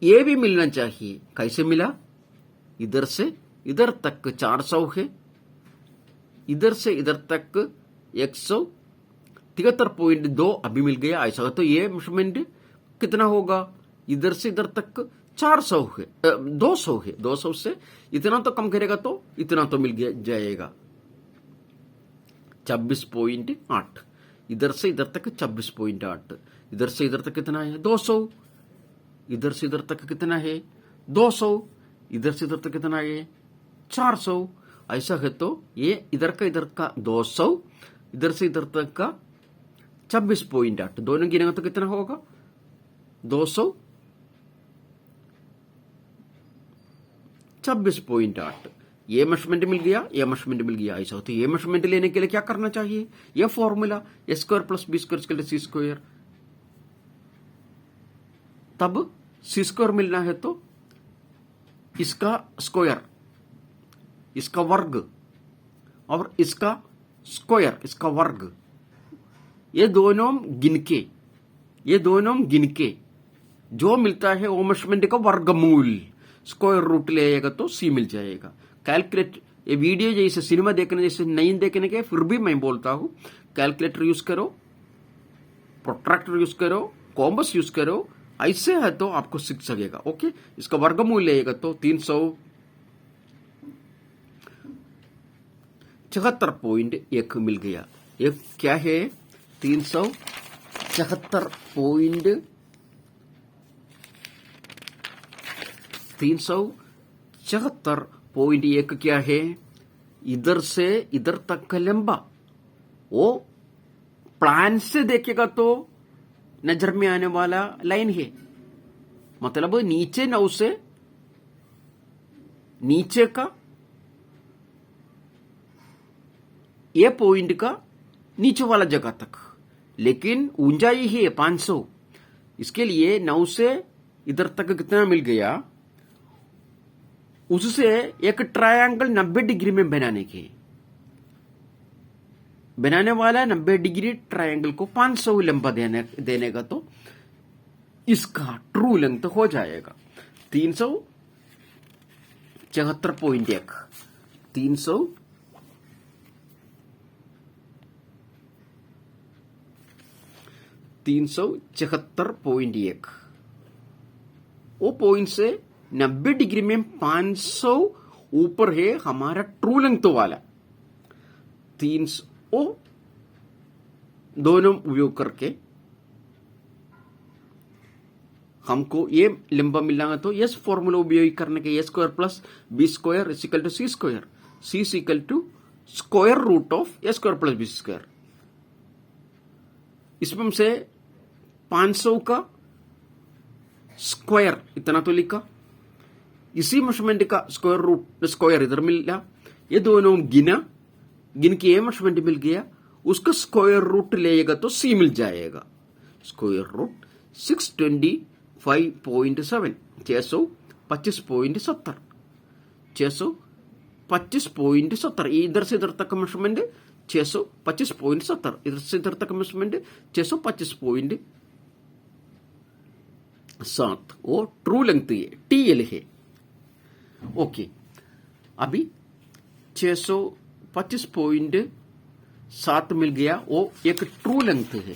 ये भी मिलना चाहिए। कैसे मिला? इधर से इधर तक 400 है, इधर से इधर तक 173.2 अभी मिल गया। ऐसा तो ये मेजरमेंट कितना होगा? इधर से इधर तक 400 है, 200 है। 200 से इतना तो कम करेगा तो इतना तो मिल गया जाएगा 26.8। इधर से इधर तक 26.8। इधर से इधर तक कितना है? 200। इधर से इधर तक कितना है? 200। इधर से इधर तक कितना है? 400। ऐसा है तो ये इधर का 200, इधर से इधर तक का 26.8, दोनों गिनेगा तो कितना होगा? 226.8। ये मेजरमेंट मिल गया, ये मेजरमेंट मिल गया। ऐसा होता है। ये मेजरमेंट लेने के लिए क्या करना चाहिए? ये फॉर्मूला ए स्क्वायर प्लस बी स्क्वायर सी स्क्वायर। तब सी स्क्वायर मिलना है तो इसका स्क्वायर, इसका वर्ग और इसका स्क्वायर, इसका वर्ग, ये दोनों गिन के जो मिलता है वो मेजरमेंट का वर्गमूल स्क्वायर रूट लेगा तो सी मिल जाएगा। कैलकुलेट, ये वीडियो जैसे सिनेमा देखने जैसे नहीं देखने के, फिर भी मैं बोलता हूं कैलकुलेटर यूज करो, प्रोट्रैक्टर यूज करो, कॉम्बस यूज करो। ऐसे है तो आपको सीख सकेगा। ओके, इसका वर्गमूल लेगा तो 374.1 मिल गया। ये क्या है? 374.1 क्या है? इधर से इधर तक का लंबा। वो प्लान से देखेगा तो नजर में आने वाला लाइन है, मतलब नीचे 9 से नीचे का ये पॉइंट का नीचे वाला जगह तक, लेकिन ऊंचाई है 500। इसके लिए 9 से इधर तक कितना मिल गया? उससे एक ट्रायंगल 90 डिग्री में बनाने वाला 90 डिग्री ट्रायंगल को 500 लंबा देने का तो इसका ट्रू लेंथ हो जाएगा 374.1। 374.1 वो पॉइंट से 90 डिग्री में 500 ऊपर है हमारा ट्रू लेंथ वाला। 300 दोनों उपयोग करके हमको ये लंबा मिलना तो यस फॉर्मूला उपयोग करने के A square plus B square is equal to C square, C is equal to square root of A square plus B square. इसमें से 500 का स्क्वायर इतना तो लिखा, इसी मेजरमेंट का स्क्वायर इधर मिला, ये दोनों गिना, गिन के ये मेजरमेंट मिल गया, उसका स्क्वायर रूट लेगा तो सी मिल जाएगा। स्क्वायर रूट 625.7 625.70 625.70, इधर से इधर तक मेजरमेंट 625.70, इधर से इधर तक मेजरमेंट 625.7, वो ट्रू लेंथ है, टीएल है। ओके, अभी 625.7 मिल गया, वो एक ट्रू लेंथ है।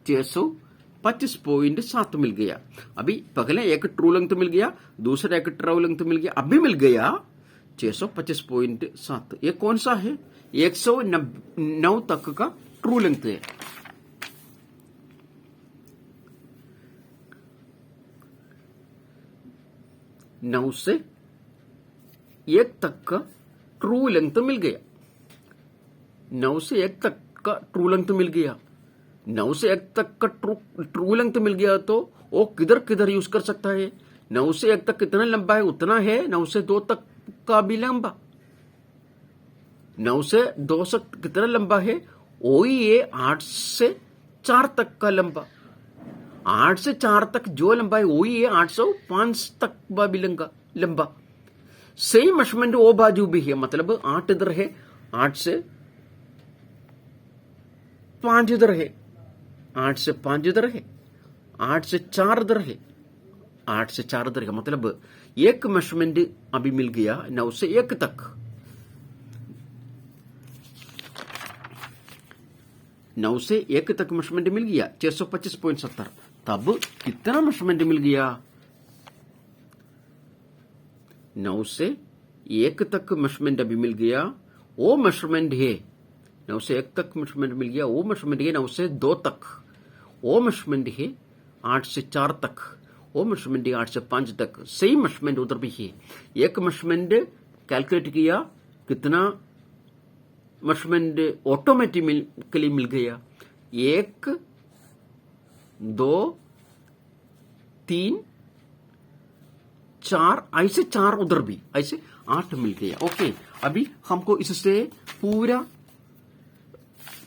625.7 मिल गया। अभी पहले एक ट्रू लेंथ मिल गया, दूसरा एक ट्रू लेंथ मिल गया, अभी मिल गया 625.7। ये कौन सा है? 109 तक का ट्रू लेंथ है। नौ से 1 तक का ट्रू लेंथ मिल गया। 9 से 1 तक का ट्रू लेंथ मिल गया। 9 से 1 तक का ट्रू लेंथ मिल गया तो वो किधर किधर यूज कर सकता है? 9 से 1 तक कितना लंबा है उतना है 9 से 2 तक का भी लंबा। 9 से 2 से कितना लंबा है? वही है 8 से 4 तक का लंबा। 8 से 4 तक जो लंबा है वही है 805 तक का भी लंबा। सेम मेजरमेंट वो बाजू भी है, मतलब 8 इधर है, 8 से 5 इधर है, 8 से 5 इधर है, 8 से 4 इधर है, 8 से 4 इधर है, मतलब एक मेजरमेंट अभी मिल गया 9 से 1 तक। 9 से 1 तक मेजरमेंट मिल गया 625.70। तब कितना मेजरमेंट मिल गया? 9 से 1 तक मेजरमेंट अभी मिल गया, वो मेजरमेंट है 9 से 1 तक मेजरमेंट मिल गया, वो मेजरमेंट है 9 से 2 तक, वो मेजरमेंट है 8 से 4 तक, वो मेजरमेंट है 8 से 5 तक। सेम मेजरमेंट उधर भी है। एक मेजरमेंट कैलकुलेट किया, कितना मेजरमेंट ऑटोमेटिकली मिल गया? 1 2 3 4, ऐसे 4 उधर भी, ऐसे 8 मिल गया। ओके, अभी हमको इससे पूरा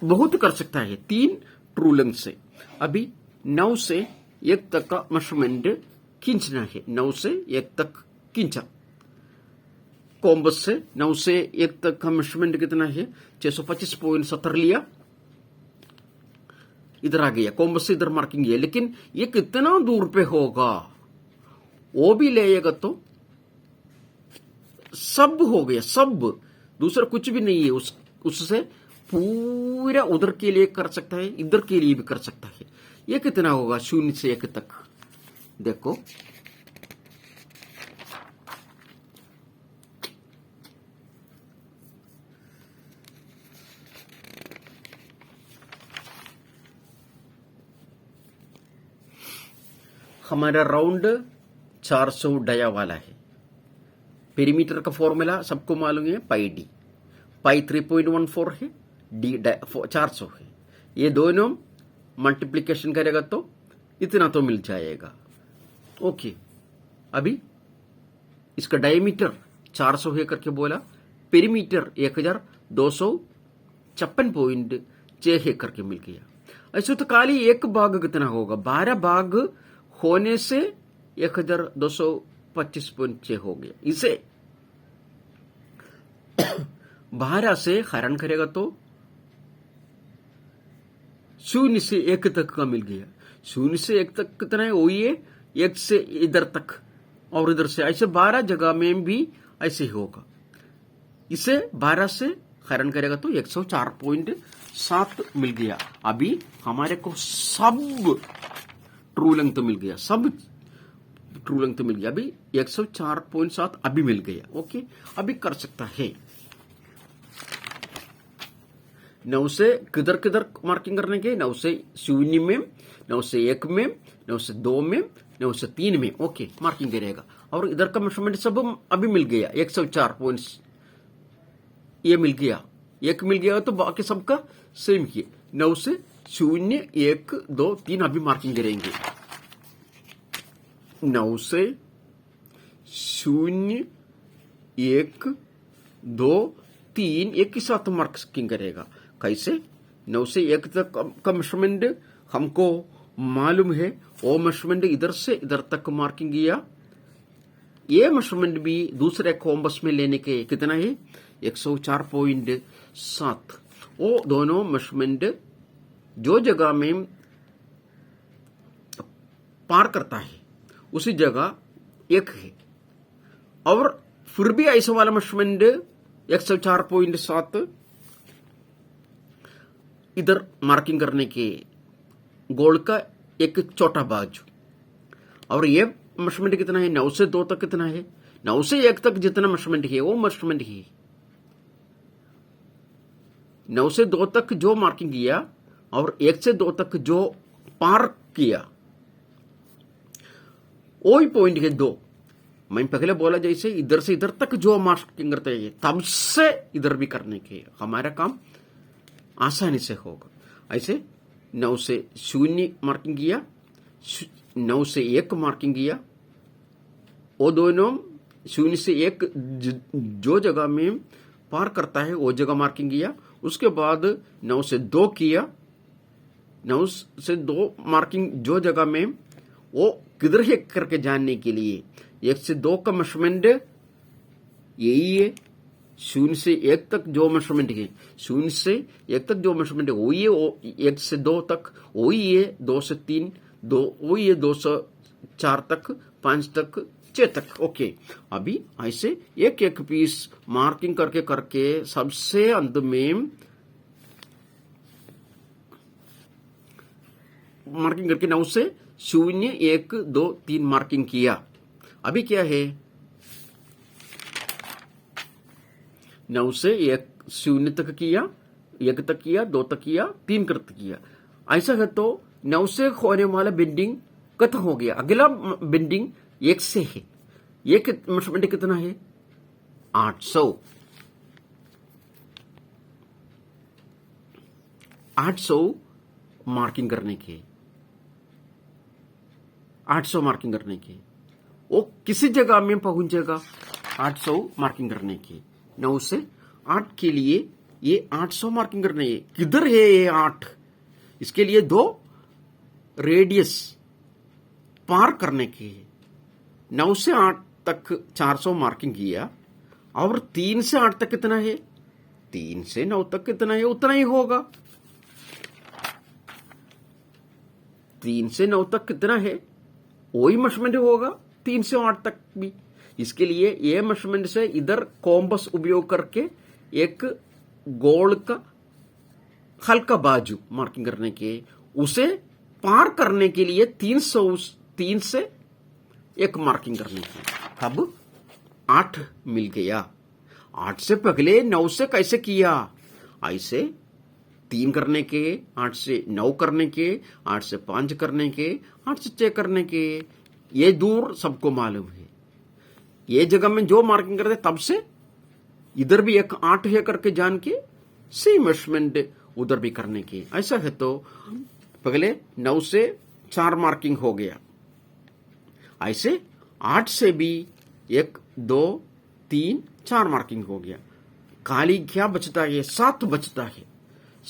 बहुत कर सकता है 3 ट्रू लेंथ से। अभी 9 से 1 तक का मेजरमेंट खींचना है। 9 से 1 तक खींचा कॉम्बस से। 9 से 1 तक का मेजरमेंट कितना है? 625.70 लिया, इधर आ गया, कॉम्बस से इधर मार्किंग है। लेकिन ये कितना दूर पे होगा वो भी लेगा तो सब हो गया, सब, दूसरा कुछ भी नहीं है। उससे पूरा उधर के लिए कर सकता है, इधर के लिए भी कर सकता है। ये कितना होगा 0 से 1 तक? देखो, हमारा राउंड 400 डाया वाला है। पेरीमीटर का फॉर्मूला सबको मालूम है, पाई डी। पाई 3.14 है, डी 400 है। ये दोनों मल्टीप्लिकेशन करेगा तो इतना तो मिल जाएगा। ओके, अभी इसका डायमीटर 400 है करके बोला, पेरीमीटर 1256.6 है करके मिल गया। ऐसे तो खाली एक भाग कितना होगा? 12 भाग होने से 1225.6 हो गया। इसे 12 से हरण करेगा तो 0 से 1 तक का मिल गया। 0 से 1 तक कितना है? वही है 1 से इधर तक और इधर से, ऐसे 12 जगह में भी ऐसे ही होगा। इसे 12 से हरण करेगा तो 104.7 मिल गया। अभी हमारे को सब ट्रू लेंथ मिल गया, सब ट्रू लेंथ मिल गया। अभी 104.7 अभी मिल गया। ओके, अभी कर सकता है। 9 से किधर किधर मार्किंग करने के? 9 से 0 में, 9 से 1 में, 9 से 2 में, 9 से 3 में। ओके, मार्किंग करेगा। और इधर का मेजरमेंट सब अभी मिल गया 104 पॉइंट्स, ये मिल गया। एक मिल गया तो बाकी सबका सेम किए। 9 से 0 1 2 3 अभी मार्किंग करेंगे। 9 से 0 1 2 3 एक के साथ मार्किंग करेगा। कैसे? 9 से 1 तक का मेजरमेंट हमको मालूम है, वो मेजरमेंट इधर से इधर तक मार्किंग किया। ये मेजरमेंट भी दूसरे कॉम्बस में लेने के कितना है? 104.7। वो दोनों मेजरमेंट जो जगह में पार करता है उसी जगह एक है, और फिर भी ऐसा वाला मेजरमेंट 104.7 इधर मार्किंग करने के गोल का एक छोटा बाजू। और ये मेजरमेंट कितना है? 9 से 2 तक कितना है? 9 से 1 तक जितना मेजरमेंट है वो मेजरमेंट है। 9 से 2 तक जो मार्किंग किया और 1 से 2 तक जो पार किया वही पॉइंट है 2। मैं पहले बोला जैसे इधर से इधर तक जो मार्किंग करते हैं तब से इधर भी करने के हमारा काम आसानी से होगा। ऐसे 9 से 0 मार्किंग किया, 9 से 1 मार्किंग किया, वो दोनों 0 से 1 जो जगह में पार करता है वो जगह मार्किंग किया। उसके बाद 9 से 2 किया, 9 से 2 मार्किंग जो जगह में वो किधर है करके जानने के लिए 1 से 2 का मेजरमेंट यही है। 0 से 1 तक जो मेजरमेंट है, 0 से 1 तक जो मेजरमेंट है वही है, वो 1 से 2 तक वही है, 2 से 3 2 वही है, 2 से 4 तक, 5 तक, 6 तक। ओके, अभी ऐसे एक एक पीस मार्किंग करके करके सबसे अंत में मार्किंग करके 9 से 0 1 2 3 मार्किंग किया। अभी क्या है? 9 से 1 0 तक किया, 1 तक किया, 2 तक किया, 3 तक किया। ऐसा है तो 9 से होने वाला बेंडिंग खत्म हो गया। अगला बेंडिंग 1 से है। ये मेजरमेंट कितना है? 800। 800 मार्किंग करने के, 800 मार्किंग करने के वो किसी जगह में पहुंचेगा। 800 मार्किंग करने के 9 से 8 के लिए ये 800 मार्किंग करने है। किधर है ये 8? इसके लिए 2 रेडियस पार करने के 9 से 8 तक 400 मार्किंग किया, और 3 से 8 तक कितना है? 3 से 9 तक कितना है? उतना ही होगा। 3 से 9 तक कितना है? वही मेजरमेंट होगा 3 से 8 तक भी। इसके लिए ये मेजरमेंट से इधर कॉम्बस उपयोग करके एक गोल का हल्का बाजू मार्किंग करने के, उसे पार करने के लिए 3 से 1 मार्किंग करने की। अब 8 मिल गया। 8 से पहले 9 से कैसे किया? ऐसे 3 करने के, 8 से 9 करने के, 8 से 5 करने के, 8 से 6 करने के। ये दूर सबको मालूम है। ये जगह में जो मार्किंग करते तब से इधर भी एक 8 है करके जान के सेम मेजरमेंट उधर भी करने की। ऐसा है तो पहले 9 से 4 मार्किंग हो गया। ऐसे 8 से भी 1 2 3 4 मार्किंग हो गया। खाली क्या बचता है? 7 बचता है।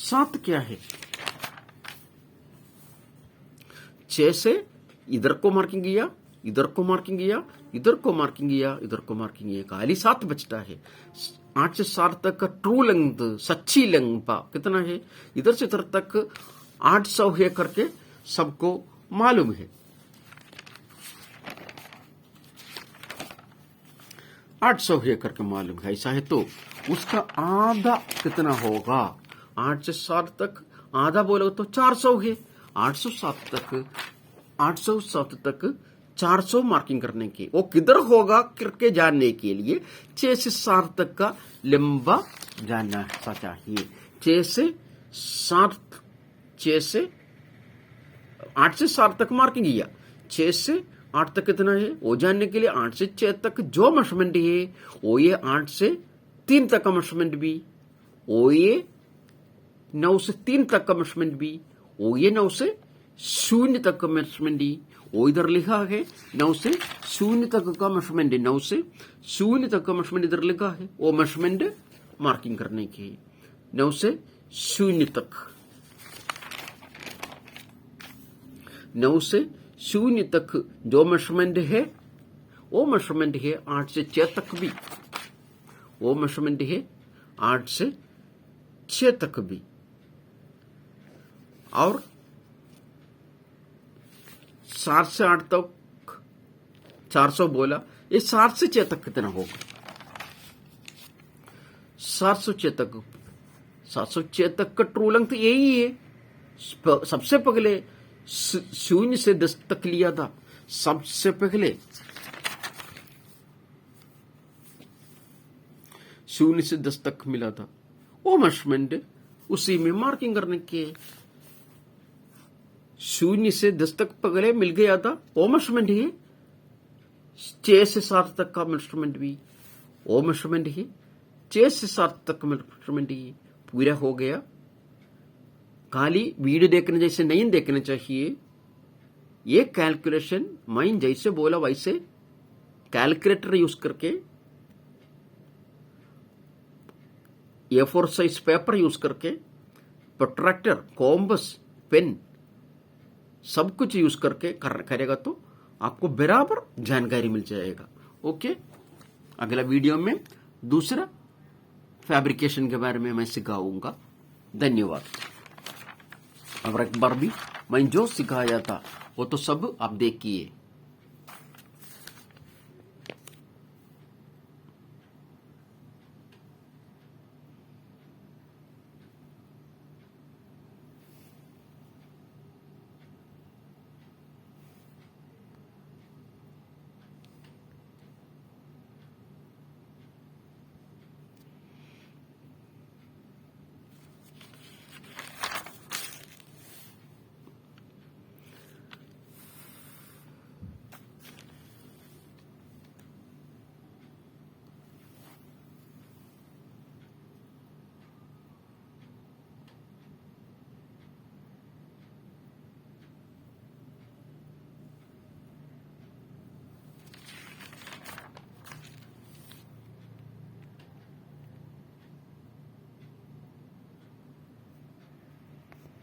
7 क्या है? 6 से इधर को मार्किंग किया, इधर को मार्किंग किया, इधर को मार्किंग किया, इधर को मार्किंग किया, खाली 7 बचता है। 8 से 7 तक का ट्रू लेंथ, सच्ची लेंथ कितना है? इधर से इधर तक 800 है करके सबको मालूम है। 800 है करके मालूम है। ऐसा है तो उसका आधा कितना होगा? 8 से 7 तक आधा बोलो तो 400 है। 807 तक 400 मार्किंग करने की, वो किधर होगा करके जानने के लिए 6 से 7 तक का लंबा जानना चाहिए। 6 से 8 से 7 तक मार्किंग किया, 6 से 8 तक कितना है वो जानने के लिए 8 से 6 तक जो मेजरमेंट है वो ये 8 से 3 तक का मेजरमेंट भी OA 9 से 3 तक का मेजरमेंट बी, OA 9 से 0 तक का मेजरमेंट डी। ओ इधर लिखा है 9 से 0 तक का मेजरमेंट है, 9 से 0 तक का मेजरमेंट इधर लिखा है, वो मेजरमेंट मार्किंग करने की 9 से 0 तक, 9 से 0 तक जो मेजरमेंट है वो मेजरमेंट है 8 से 6 तक भी, वो मेजरमेंट है 8 से 6 तक भी। और 7 से 8 तक 400 बोला, ये 7 से 6 तक कितना होगा? 706 तक, 706 तक का ट्रू लेंथ यही है। सबसे पहले 0 से 10 तक लिया था, सबसे पहले 0 से 10 तक मिला था, वो मेजरमेंट उसी में मार्किंग करने के। 0 से 10 तक पहले मिल गया था, वो मेजरमेंट है 6 से 7 तक का मेजरमेंट भी, वो मेजरमेंट है 6 से 7 तक मेजरमेंट ही पूरा हो गया। खाली वीडियो देखने जैसे नहीं देखना चाहिए, ये कैलकुलेशन मैं जैसे बोला वैसे कैलकुलेटर यूज करके, A4 साइज पेपर यूज करके, प्रोट्रैक्टर, कॉम्बस, पेन सब कुछ यूज करके करेगा तो आपको बराबर जानकारी मिल जाएगा। ओके, अगला वीडियो में दूसरा फैब्रिकेशन के बारे में मैं सिखाऊंगा। धन्यवाद। और एक बार भी मैं जो सिखाया था वो तो सब आप देखिए।